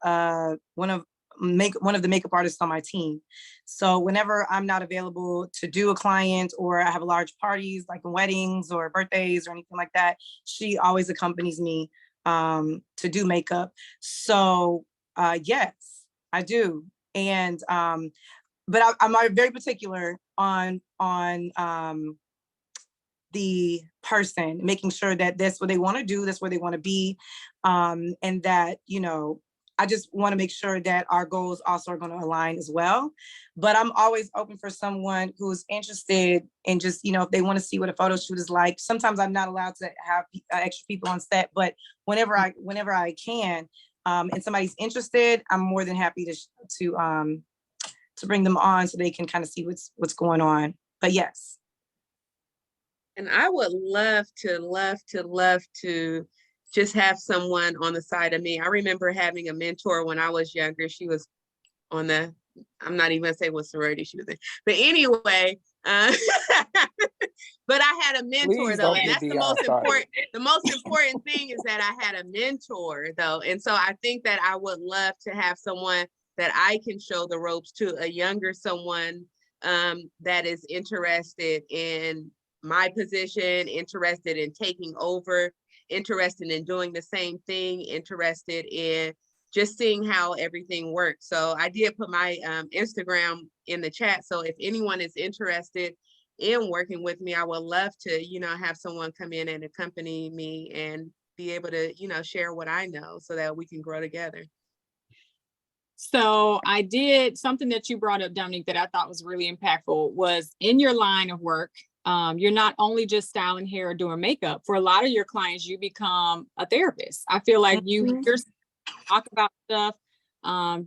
one of the makeup artists on my team. So whenever I'm not available to do a client, or I have large parties like weddings or birthdays or anything like that, she always accompanies me to do makeup. So yes, I do. And but I'm very particular on the person, making sure that that's what they want to do, that's where they want to be, and that, you know, I just want to make sure that our goals also are going to align as well. But I'm always open for someone who's interested in just, you know, if they want to see what a photo shoot is like. Sometimes I'm not allowed to have extra people on set, but whenever I can, and somebody's interested, I'm more than happy to bring them on so they can kind of see what's going on. But yes. And I would love to just have someone on the side of me. I remember having a mentor when I was younger. She was on the, I'm not even gonna say what sorority she was in, but anyway, but I had a mentor. Please though, don't and get that's the Dion most started. important. The most important thing is that I had a mentor though, and so I think that I would love to have someone that I can show the ropes to, a younger someone that is interested in my position, interested in taking over, interested in doing the same thing, interested in just seeing how everything works. So I did put my Instagram in the chat. So if anyone is interested in working with me, I would love to, you know, have someone come in and accompany me and be able to, you know, share what I know so that we can grow together. So I did something that you brought up, Dominique, that I thought was really impactful, was in your line of work. You're not only just styling hair or doing makeup. For a lot of your clients, you become a therapist. I feel like you're talk about stuff.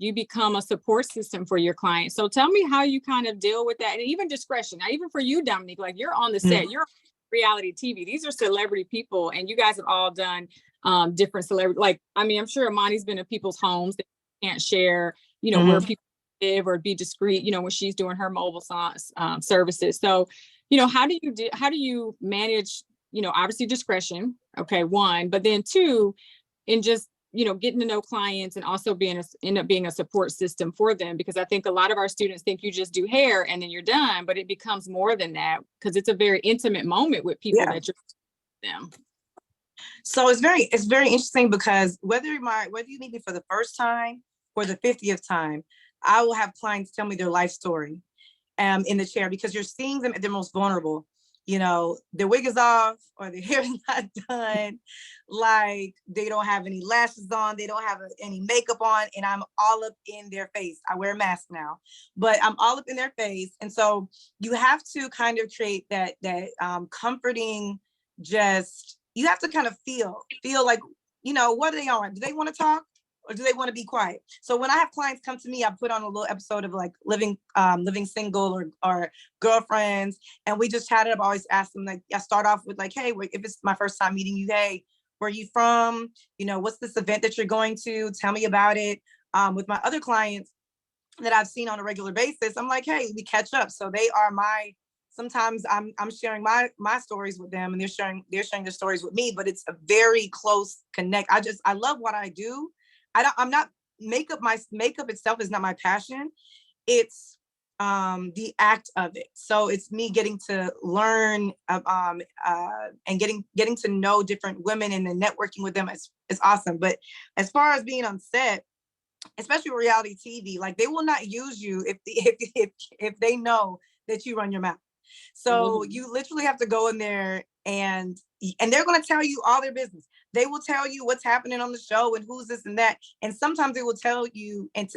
You become a support system for your clients. So tell me how you kind of deal with that, and even discretion. Now, even for you, Dominique, like you're on the set, you're on reality TV. These are celebrity people, and you guys have all done different celebrity. Like, I mean, I'm sure Amani's been in people's homes that can't share, you know, where people live, or be discreet, you know, when she's doing her mobile services. So, you know, how do you manage, you know, obviously discretion, okay, one, but then two, in just, you know, getting to know clients and also end up being a support system for them, because I think a lot of our students think you just do hair and then you're done, but it becomes more than that, because it's a very intimate moment with people that you're them. So it's very interesting, because whether you meet me for the first time or the 50th time, I will have clients tell me their life story in the chair, because you're seeing them at their most vulnerable. You know, their wig is off or their hair is not done. Like, they don't have any lashes on, they don't have any makeup on, and I'm all up in their face. I wear a mask now, but I'm all up in their face. And so you have to kind of create that comforting, just, you have to kind of feel like, you know, what are they on? Do they want to talk? Or do they want to be quiet? So when I have clients come to me, I put on a little episode of like living single or girlfriends, and we just chat it up. I always ask them, like, I start off with like, hey, if it's my first time meeting you, hey, where are you from? You know, what's this event that you're going to? Tell me about it. With my other clients that I've seen on a regular basis, I'm like, hey, we catch up. So they are sometimes I'm sharing my stories with them, and they're sharing their stories with me, but it's a very close connect. I love what I do. Makeup itself is not my passion. It's the act of it. So it's me getting to learn and getting to know different women, and then networking with them is awesome. But as far as being on set, especially reality TV, like, they will not use you if they know that you run your mouth. So you literally have to go in there, and they're going to tell you all their business. They will tell you what's happening on the show and who's this and that. And sometimes they will tell you and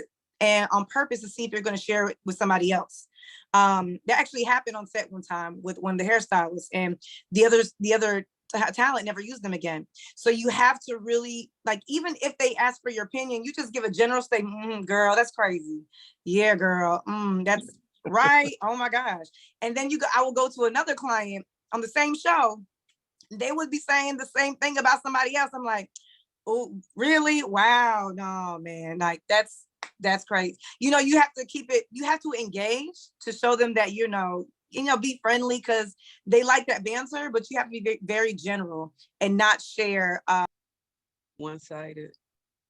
on purpose to see if you're going to share it with somebody else. That actually happened on set one time with one of the hairstylists, and the other talent never used them again. So you have to really, like, even if they ask for your opinion, you just give a general statement. Girl, that's crazy. Yeah, girl. That's right? Oh my gosh. And then I will go to another client on the same show. They would be saying the same thing about somebody else. I'm like, oh, really? Wow. No, man. Like that's crazy. You know, you have to keep it, you have to engage to show them that, be friendly, because they like that banter, but you have to be very general and not share One-sided.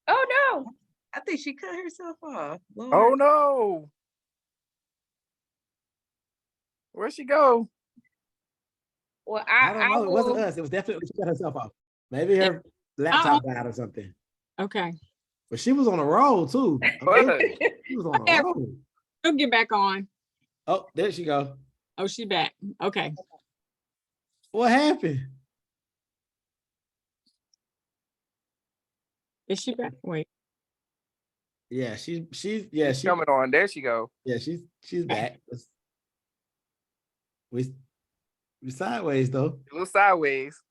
Oh no. I think she cut herself off. Lord. Oh no. Where'd she go? Well, I don't know. It wasn't will, us. It was definitely she cut herself off. Maybe her laptop died or something. Okay. But she was on a roll too. What? She was on a roll. She'll get back on. Oh, there she go. Oh, she back. Okay. What happened? Is she back? Wait. Yeah, she's Coming on. There she go. yeah, she's back. We sideways though. A little sideways.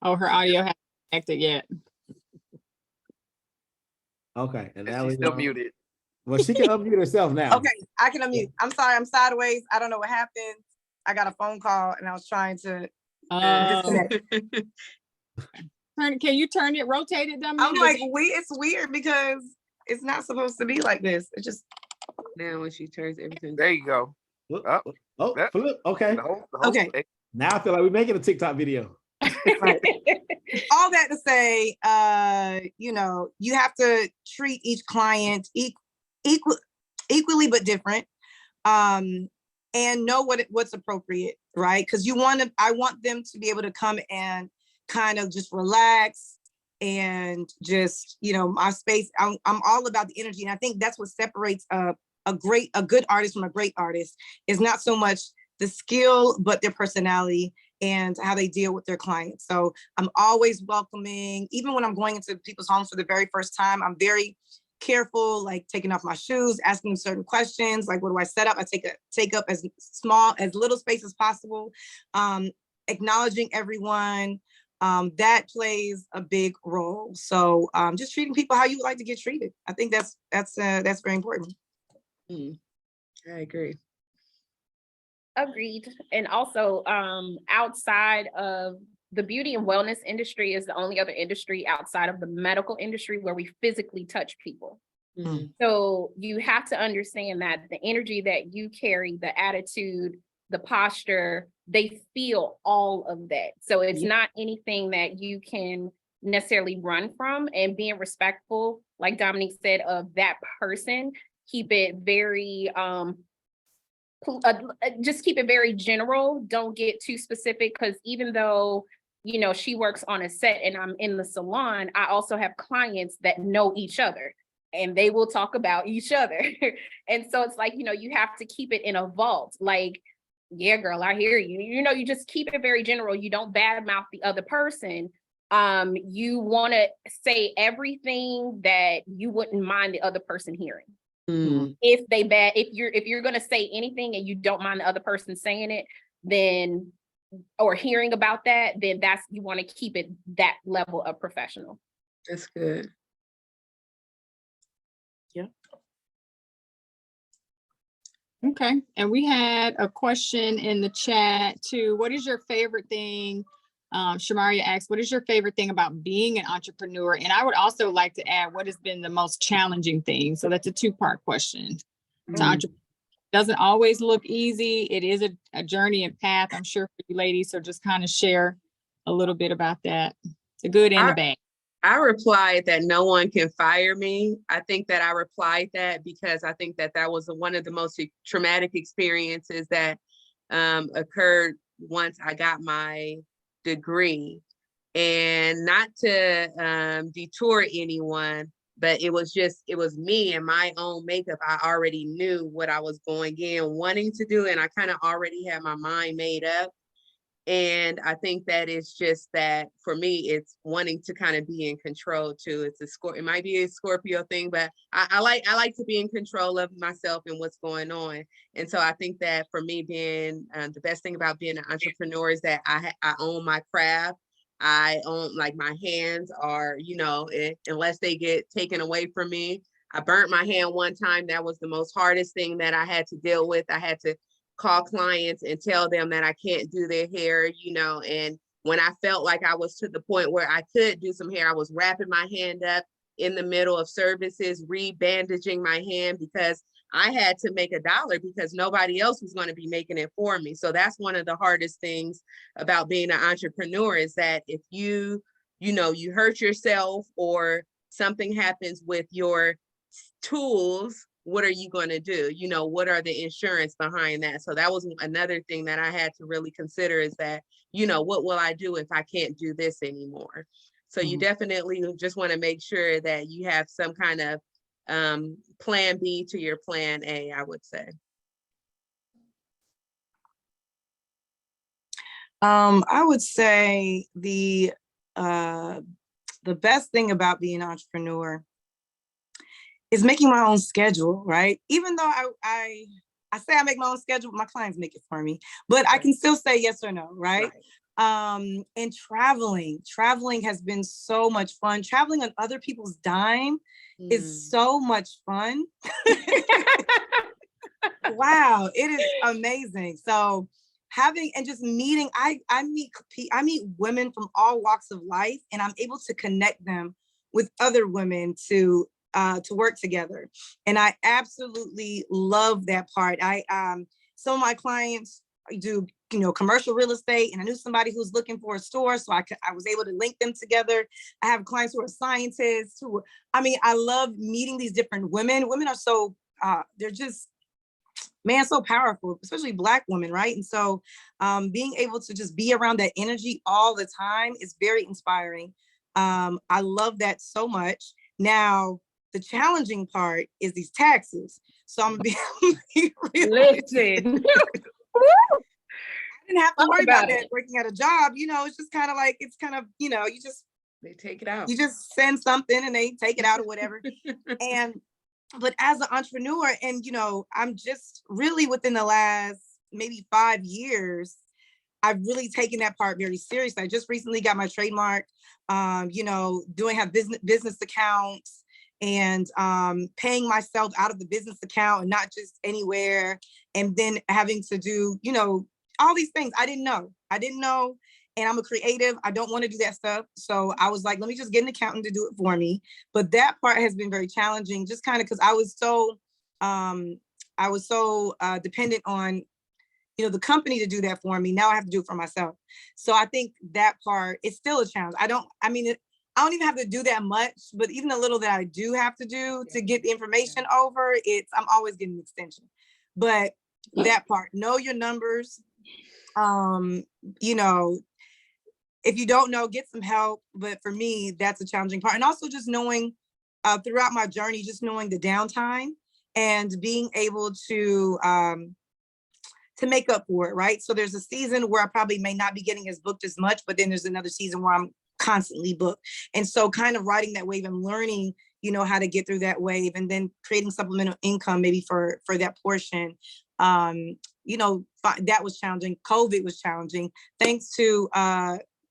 Oh, her audio hasn't connected yet. Okay, and And now she's we still know. muted. Well, she can unmute herself now. Okay, I can unmute. I'm sorry, I'm sideways. I don't know what happened. I got a phone call and I was trying to disconnect. Can you turn it, rotate it, I'm Dominique? like, it's weird because it's not supposed to be like this. It just Now when she turns everything. There you go. Oh, That- flip. Okay. The whole Okay. Now I feel like we're making a TikTok video. right. All that to say, you have to treat each client equally but different, and know what's appropriate, right? Because I want them to be able to come and kind of just relax and just, my space. I'm all about the energy, and I think that's what separates a good artist from a great artist, is not so much the skill, but their personality and how they deal with their clients. So I'm always welcoming, even when I'm going into people's homes for the very first time. I'm very careful, like taking off my shoes, asking them certain questions, like what do I set up? I take up as little space as possible, acknowledging everyone. That plays a big role. So just treating people how you would like to get treated. I think that's very important. I agree. Agreed. And also, outside of the beauty and wellness industry is the only other industry outside of the medical industry where we physically touch people. Mhm. So you have to understand that the energy that you carry, the attitude, the posture, they feel all of that. So it's not anything that you can necessarily run from, and being respectful, like Dominique said, of that person. Keep it very, just keep it very general. Don't get too specific, because even though, she works on a set and I'm in the salon, I also have clients that know each other and they will talk about each other. And so it's like, you have to keep it in a vault. Like, yeah, girl, I hear you. You just keep it very general. You don't badmouth the other person. You want to say everything that you wouldn't mind the other person hearing. If you're going to say anything and you don't mind the other person saying it, then, or hearing about that, then you want to keep it that level of professional. That's good. Yeah. Okay. And we had a question in the chat too. What is your favorite thing? Shamaria asked, what is your favorite thing about being an entrepreneur? And I would also like to add, what has been the most challenging thing? So that's a two-part question. Doesn't always look easy. It is a journey and path, I'm sure, for you ladies. So just kind of share a little bit about that. The good and the bad. I replied that no one can fire me. I think that I replied that because I think that was one of the most traumatic experiences that occurred once I got my degree. And not to detour anyone, but it was me and my own makeup. I already knew what I was going in wanting to do, and I kind of already had my mind made up. And I think that it's just that for me, it's wanting to kind of be in control too. It might be a Scorpio thing, but I like to be in control of myself and what's going on. And so I think that for me, being the best thing about being an entrepreneur is that I own my craft. I own, like, my hands are, unless they get taken away from me, I burnt my hand one time. That was the most hardest thing that I had to deal with. I had to call clients and tell them that I can't do their hair, you know, and when I felt like I was to the point where I could do some hair, I was wrapping my hand up in the middle of services, re-bandaging my hand because I had to make $1 because nobody else was going to be making it for me. So that's one of the hardest things about being an entrepreneur is that if you hurt yourself or something happens with your tools, what are you going to do? You know, what are the insurance behind that? So that was another thing that I had to really consider is that, you know, what will I do if I can't do this anymore? So you definitely just want to make sure that you have some kind of plan B to your plan A, I would say. I would say the best thing about being an entrepreneur is making my own schedule, right? Even though I say I make my own schedule, my clients make it for me, but I can still say yes or no, right? And traveling has been so much fun. Traveling on other people's dime is so much fun. Wow, it is amazing. So having and just meeting, I meet women from all walks of life, and I'm able to connect them with other women to work together. And I absolutely love that part. Some of my clients do, you know, commercial real estate, and I knew somebody who was looking for a store, so I was able to link them together. I have clients who are scientists I love meeting these different women. Women are so they're just, man, so powerful, especially Black women, right? And so being able to just be around that energy all the time is very inspiring. I love that so much. Now, the challenging part is these taxes. So I'm gonna be Listen. I didn't have to worry about that working at a job. You know, it's just kind of like, They take it out. You just send something and they take it out or whatever. But as an entrepreneur, and, you know, I'm just really within the last maybe 5 years, I've really taken that part very seriously. I just recently got my trademark, have business accounts and paying myself out of the business account and not just anywhere. And then having to do, you know, all these things I didn't know. And I'm a creative. I don't want to do that stuff. So I was like, let me just get an accountant to do it for me. But that part has been very challenging, just kind of because I was so dependent on, you know, the company to do that for me. Now I have to do it for myself. So I think that part is still a challenge. I don't even have to do that much, but even the little that I do have to do to get the information over, I'm always getting an extension. But that part, know your numbers. You know, if you don't know, get some help. But for me, that's a challenging part. And also just knowing throughout my journey, just knowing the downtime and being able to make up for it, right? So there's a season where I probably may not be getting as booked as much, but then there's another season where I'm constantly booked. And so kind of riding that wave and learning, you know, how to get through that wave and then creating supplemental income maybe for that portion. You know, that was challenging. COVID was challenging. Thanks to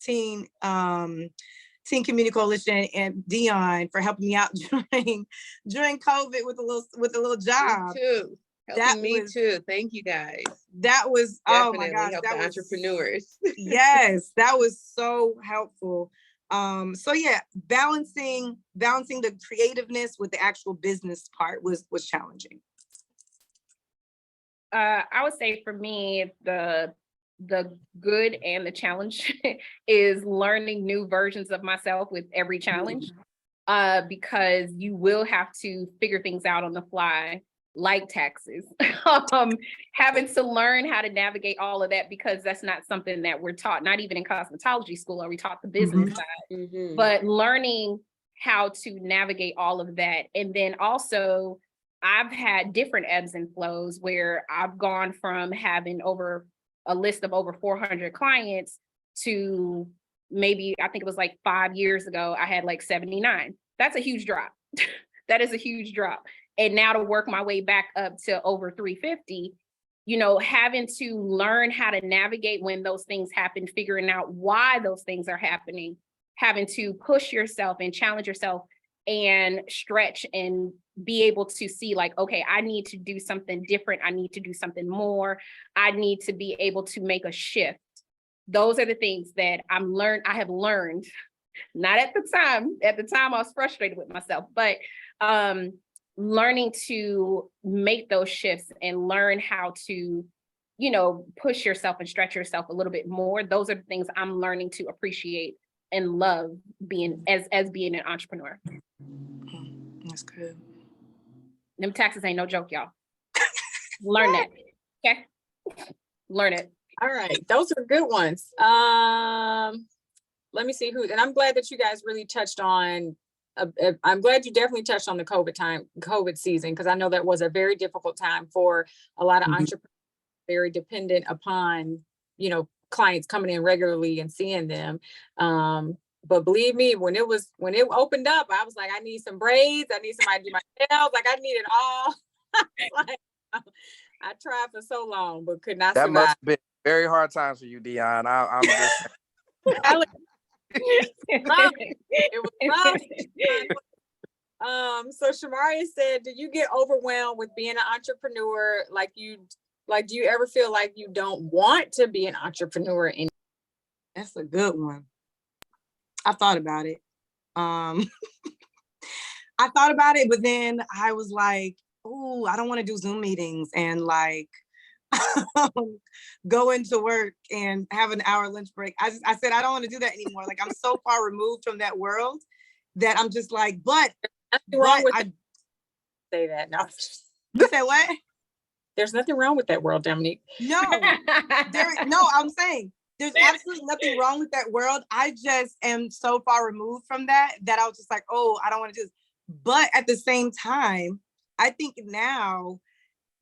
Teen Community Coalition and Dion for helping me out during COVID with a little job. Me too. Helping me too. Thank you guys. That was definitely, oh my gosh, help that the was entrepreneurs. Yes, that was so helpful. So yeah, balancing the creativeness with the actual business part was challenging. I would say for me, the good and the challenge is learning new versions of myself with every challenge, because you will have to figure things out on the fly, like taxes. Having to learn how to navigate all of that, because that's not something that we're taught, not even in cosmetology school are we taught the business side, but learning how to navigate all of that. And then also, I've had different ebbs and flows where I've gone from having a list of over 400 clients to maybe, I think it was like 5 years ago, I had like 79. That's a huge drop. That is a huge drop. And now to work my way back up to over 350, you know, having to learn how to navigate when those things happen, figuring out why those things are happening, having to push yourself and challenge yourself and stretch and be able to see like, okay, I need to do something different. I need to do something more. I need to be able to make a shift. Those are the things that I have learned, not at the time. At the time, I was frustrated with myself, but learning to make those shifts and learn how to, you know, push yourself and stretch yourself a little bit more. Those are the things I'm learning to appreciate and love being as being an entrepreneur. That's good. Them taxes ain't no joke, y'all. Learn that. Okay. Learn it. All right, those are good ones. Let me see who, and I'm glad that you guys really touched on, I'm glad you definitely touched on the COVID season, because I know that was a very difficult time for a lot of entrepreneurs, very dependent upon, you know, clients coming in regularly and seeing them. But believe me, when it opened up, I was like, I need some braids, I need somebody to do my nails, like I need it all. Like, I tried for so long, but could not That survive. must have been very hard times for you, Dion. I'm just It was rough. So Shamaria said, do you get overwhelmed with being an entrepreneur? Do you ever feel like you don't want to be an entrepreneur? That's a good one. I thought about it. I thought about it, but then I was like, oh, I don't want to do Zoom meetings and like go into work and have an hour lunch break. I said, I don't want to do that anymore. Like, I'm so far removed from that world that I'm just like, but wrong with say that. No. You say what? There's nothing wrong with that world, Dominique. No, I'm saying there's absolutely nothing wrong with that world. I just am so far removed from that I was just like, oh, I don't want to do this. But at the same time, I think now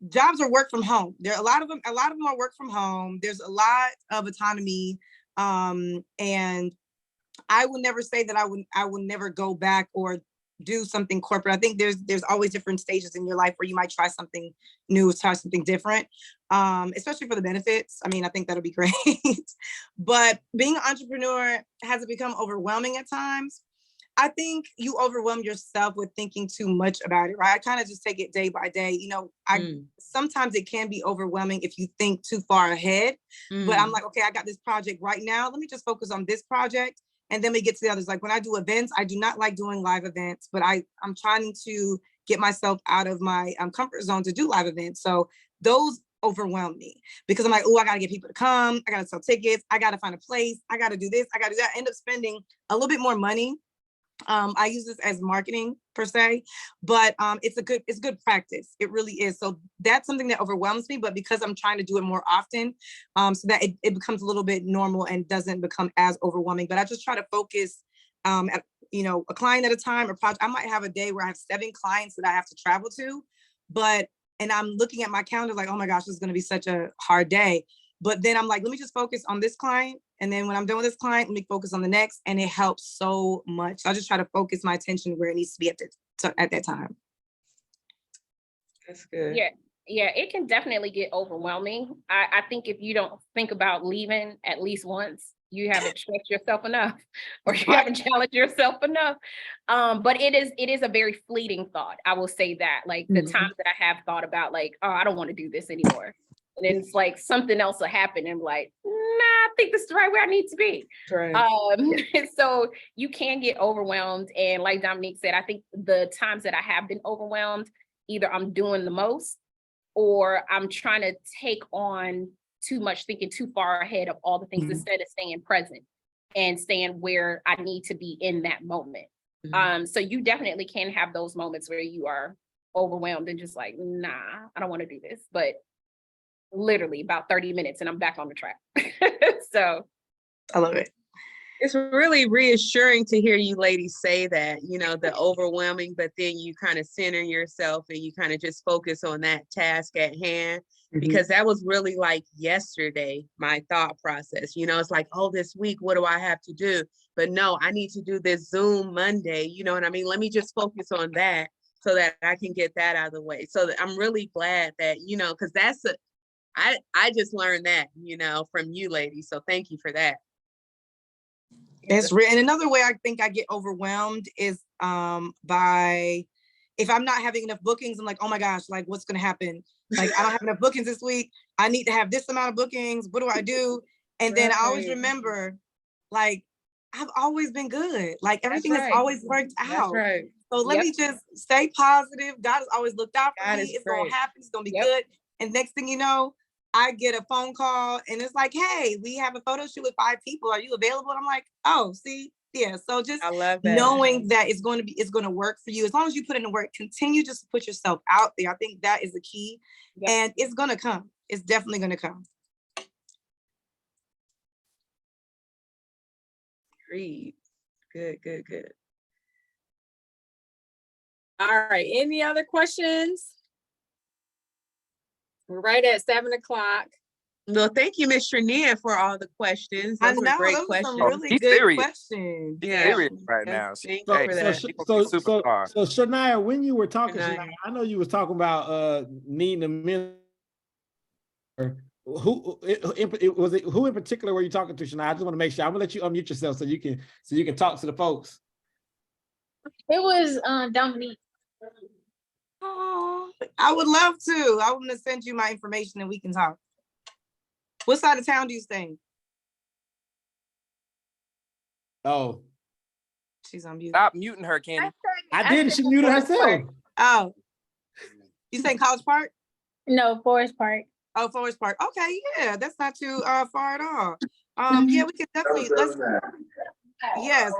jobs are work from home. There are a lot of them are work from home. There's a lot of autonomy. And I will never say that I will never go back or do something corporate. I think there's always different stages in your life where you might try something new, try something different, especially for the benefits. I mean, I think that'll be great. But being an entrepreneur, has it become overwhelming at times? I think you overwhelm yourself with thinking too much about it, right? I kind of just take it day by day. You know, sometimes it can be overwhelming if you think too far ahead, but I'm like, okay, I got this project right now. Let me just focus on this project. And then we get to the others. Like when I do events, I do not like doing live events, but I'm trying to get myself out of my comfort zone to do live events. So those overwhelm me because I'm like, oh, I got to get people to come. I got to sell tickets. I got to find a place. I got to do this. I got to do that. I end up spending a little bit more money. I use this as marketing per se, but it's good practice. It really is. So that's something that overwhelms me, but because I'm trying to do it more often, so that it becomes a little bit normal and doesn't become as overwhelming. But I just try to focus at, a client at a time or project. I might have a day where I have 7 clients that I have to travel to, and I'm looking at my calendar like, oh my gosh, this is going to be such a hard day. But then I'm like, let me just focus on this client. And then when I'm done with this client, let me focus on the next. And it helps so much. So I just try to focus my attention where it needs to be at that time. That's good. Yeah, it can definitely get overwhelming. I think if you don't think about leaving at least once, you haven't stretched yourself enough or you haven't challenged yourself enough. But it is a very fleeting thought. I will say that, like the times that I have thought about like, oh, I don't want to do this anymore. And then it's like something else will happen and I'm like, nah, I think this is the right where I need to be. Right. So you can get overwhelmed. And like Dominique said, I think the times that I have been overwhelmed, either I'm doing the most or I'm trying to take on too much, thinking too far ahead of all the things instead of staying present and staying where I need to be in that moment. So you definitely can have those moments where you are overwhelmed and just like, nah, I don't want to do this. But literally about 30 minutes and I'm back on the track. So I love it. It's really reassuring to hear you ladies say that, the overwhelming, but then you kind of center yourself and you kind of just focus on that task at hand, because that was really like yesterday, my thought process, it's like, oh, this week, what do I have to do? But no, I need to do this Zoom Monday. You know what I mean? Let me just focus on that so that I can get that out of the way. So I'm really glad that, because I just learned that, from you ladies. So thank you for that. That's real. And another way I think I get overwhelmed is by, if I'm not having enough bookings, I'm like, oh my gosh, like what's gonna happen? Like I don't have enough bookings this week. I need to have this amount of bookings. What do I do? And then I always remember, like, I've always been good. Like everything has always worked That's out. right. So let me just stay positive. God has always looked out for God me. is It's gonna great. happen. It's gonna be good. And next thing you know, I get a phone call and it's like, hey, we have a photo shoot with 5 people. Are you available? And I'm like, oh, see, yeah. So just I love that. knowing that it's going to work for you. As long as you put in the work, continue just to put yourself out there. I think that is the key. And it's gonna come. It's definitely gonna come. Agreed. Good, good, good. All right, any other questions? We're right at 7 o'clock. Well, thank you, Miss Trania, for all the questions. I Those were know great those were some questions. really He's good serious. questions. He's Yeah. serious right Yes, now. thank So, you for that. She gonna be a superstar. so Shania, when you were talking, Shania. Shania, I know you was talking about needing a mentor. Who who in particular were you talking to, Shania? I just want to make sure. I'm gonna let you unmute yourself so you can talk to the folks. It was Dominique. Oh, I would love to. I want to send you my information and we can talk. What side of town do you stay in? Oh, She's on mute. Stop muting her, Kenny. I didn't. She muted herself. Oh, you say College Park? No, Forest Park. Oh, Forest Park. Okay, yeah, that's not too far at all. Yeah, we can definitely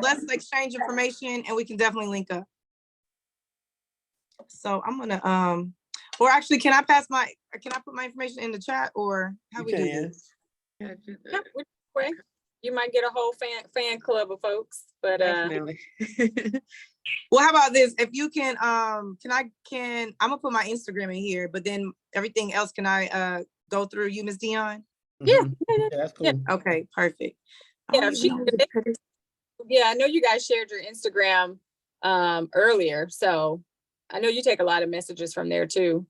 let's exchange information and we can definitely link up. So I'm gonna or actually, can I put my information in the chat, or how You we do can. this? Yeah, do that. Yep, which way? You might get a whole fan club of folks, but Definitely. Well, how about this? If you can, I'm gonna put my Instagram in here, but then everything else, can I go through you, Miss Dion? Yeah. Mhm. Yeah, that's cool. Yeah. Okay, perfect. Yeah, I know you guys shared your Instagram earlier, so I know you take a lot of messages from there too.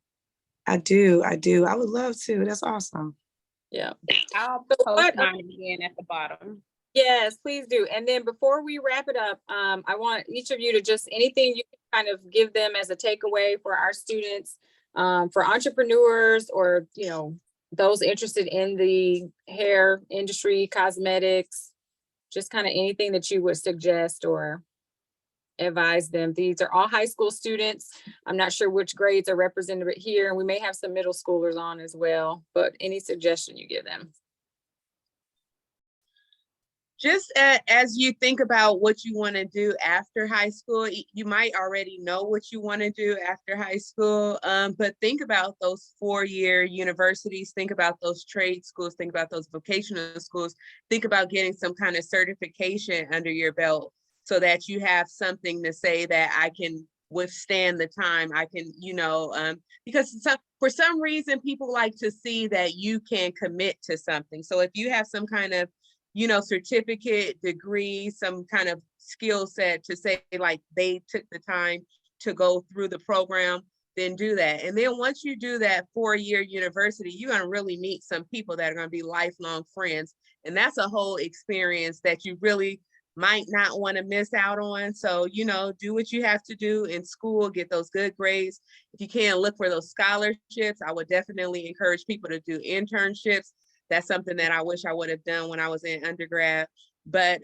I do. I would love to. That's awesome. Yeah. I'll So post what- mine again at the bottom. Yes, please do. And then before we wrap it up, I want each of you to just anything you can kind of give them as a takeaway for our students, for entrepreneurs, or those interested in the hair industry, cosmetics, just kind of anything that you would suggest or advise them. These are all high school students. I'm not sure which grades are represented here, and we may have some middle schoolers on as well, but any suggestion you give them? Just as you think about what you want to do after high school, you might already know what you want to do after high school, but think about those 4-year universities, think about those trade schools, think about those vocational schools, think about getting some kind of certification under your belt so that you have something to say that I can withstand the time. I can, because for some reason, people like to see that you can commit to something. So if you have some kind of certificate, degree, some kind of skill set to say like they took the time to go through the program, then do that. And then once you do that 4-year university, you're going to really meet some people that are going to be lifelong friends. And that's a whole experience that you really might not want to miss out on. So, do what you have to do in school, get those good grades. If you can, look for those scholarships. I would definitely encourage people to do internships. That's something that I wish I would have done when I was in undergrad. But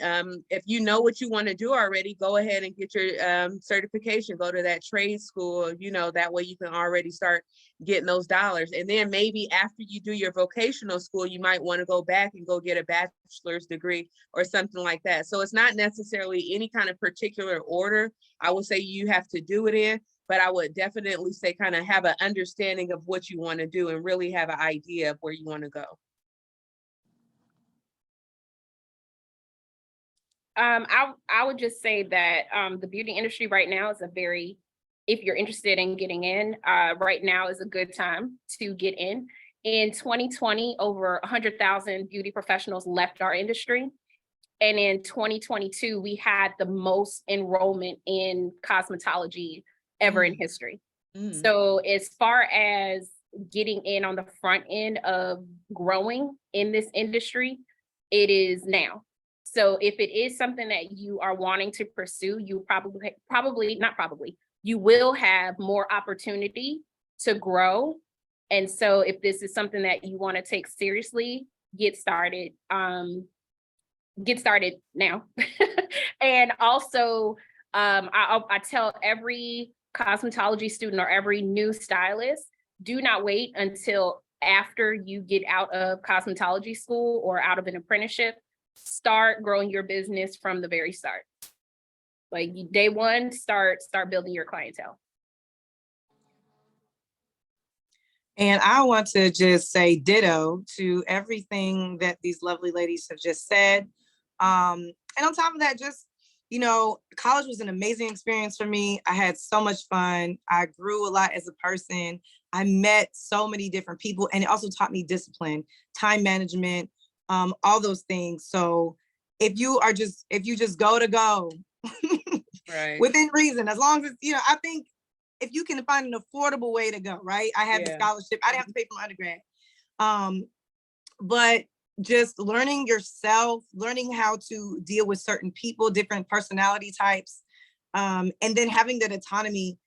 if you know what you want to do already, go ahead and get your certification, go to that trade school, that way you can already start getting those dollars. And then maybe after you do your vocational school, you might want to go back and go get a bachelor's degree or something like that. So it's not necessarily any kind of particular order I would say you have to do it in, but I would definitely say kind of have an understanding of what you want to do and really have an idea of where you want to go. I would just say that the beauty industry right now is if you're interested in getting in, right now is a good time to get in. In 2020, over 100,000 beauty professionals left our industry. And in 2022, we had the most enrollment in cosmetology ever in history. So as far as getting in on the front end of growing in this industry, it is now. So if it is something that you are wanting to pursue, you you will have more opportunity to grow. And so if this is something that you want to take seriously, get started now. And also, I tell every cosmetology student or every new stylist, do not wait until after you get out of cosmetology school or out of an apprenticeship. Start growing your business from the very start. Like day one, start building your clientele. And I want to just say ditto to everything that these lovely ladies have just said. And on top of that, just, college was an amazing experience for me. I had so much fun. I grew a lot as a person. I met so many different people, and it also taught me discipline, time management, all those things. So if you just go Right. within reason, as long as, I think if you can find an affordable way to go, right? I had the scholarship. I didn't have to pay for my undergrad. But just learning yourself, learning how to deal with certain people, different personality types, and then having that autonomy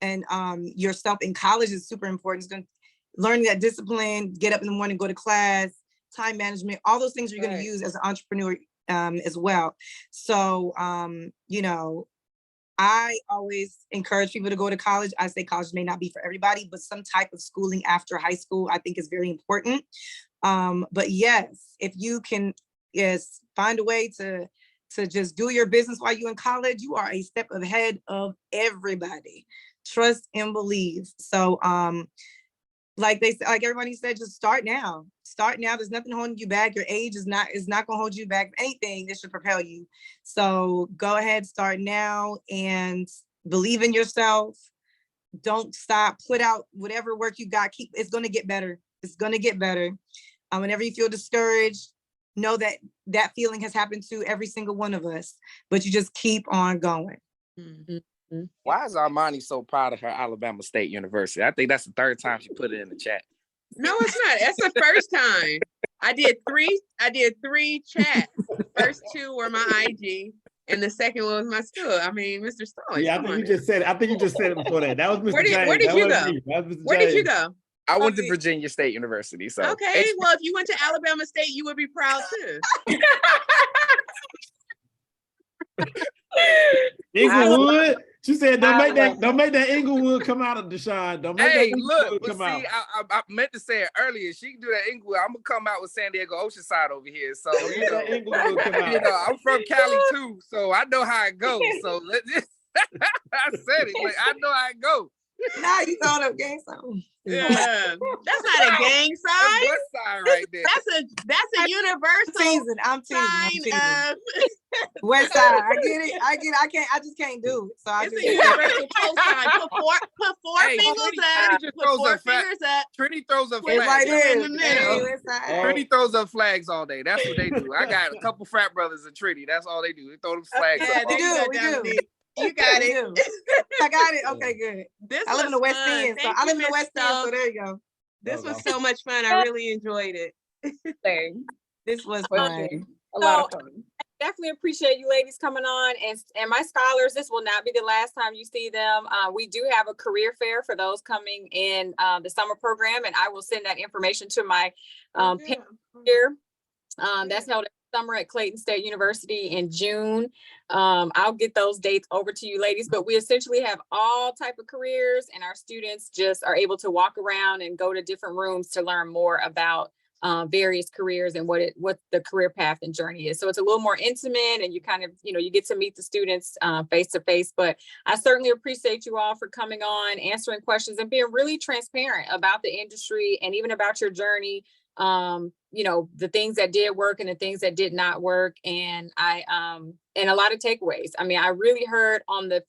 and yourself in college is super important. It's going to learning that discipline, get up in the morning, go to class, time management, all those things you're going to use as an entrepreneur as well. So, I always encourage people to go to college. I say college may not be for everybody, but some type of schooling after high school, I think is very important. But yes, if you can find a way to just do your business while you're in college, you are a step ahead of everybody. Trust and believe. So, like everybody said, just start now. Start now. There's nothing holding you back. Your age is not going to hold you back. Anything that should propel you. So go ahead, start now, and believe in yourself. Don't stop. Put out whatever work you got. It's going to get better. It's going to get better. Whenever you feel discouraged, know that feeling has happened to every single one of us. But you just keep on going. Mhm. Why is Armani so proud of her Alabama State University? I think that's the third time she put it in the chat. No, it's not. That's the first time. I did three chats. First two were my IG, and the second one was my school. I mean, Mr. Stallings. Yeah, I think you just said it. I think you just said it before that. That was Mr. James. Where did That you wasn't go? me. That was Mr. Where did you James. go? I went to Virginia State University. So Okay, well, if you went to Alabama State, you would be proud too. Inglewood. She said, "Don't make that Inglewood come out of Deshaun. Don't make that look, Inglewood but come see, out." I meant to say it earlier. She can do that Inglewood. I'm gonna come out with San Diego Oceanside over here. So Don't make that Inglewood come out. I'm from Cali too, so I know how it goes. So let's just I said it, like I know how it goes. Now you throwing up gang sign. Yeah, that's not a gang That's sign. West Side right there. That's a universal I'm teasing. sign of. West Side. I get it. I just can't do it. So I It's just a universal post sign. Put four fingers up. Put four fingers up. Trinity throws up It's flags. right there in the middle. Hey, West Side. Trinity throws up flags all day. That's what they do. I got a couple frat brothers in Trinity. That's all they do. They throw them flags Yeah, up. we do. Dominique. You got We it. do. I got it. Okay, good. I live in the West End, so I live in the West End, so there you go. This was so much fun. I really enjoyed it. This was fun. A lot of fun. Definitely appreciate you ladies coming on, and my scholars, this will not be the last time you see them. We do have a career fair for those coming in the summer program, and I will send that information to my here. That's held summer at Clayton State University in June. I'll get those dates over to you ladies, but we essentially have all type of careers, and our students just are able to walk around and go to different rooms to learn more about various careers and what the career path and journey is. So it's a little more intimate, and you kind of, you get to meet the students face to face. But I certainly appreciate you all for coming on, answering questions, and being really transparent about the industry and even about your journey. The things that did work and the things that did not work. And and a lot of takeaways. I mean, I really heard on the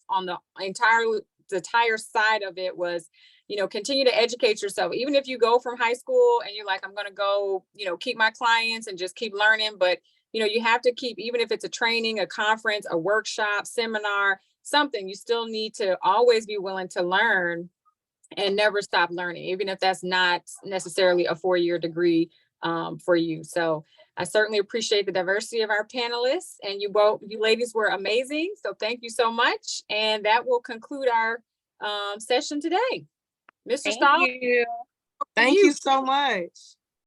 entire side of it was, continue to educate yourself. Even if you go from high school and you're like, I'm going to go, keep my clients and just keep learning. But, you have to keep, even if it's a training, a conference, a workshop, seminar, something, you still need to always be willing to learn and never stop learning, even if that's not necessarily a 4-year degree for you. So I certainly appreciate the diversity of our panelists, and you ladies were amazing. So thank you so much. And that will conclude our session today. Mr. Thank Stahl. you. Thank you so much.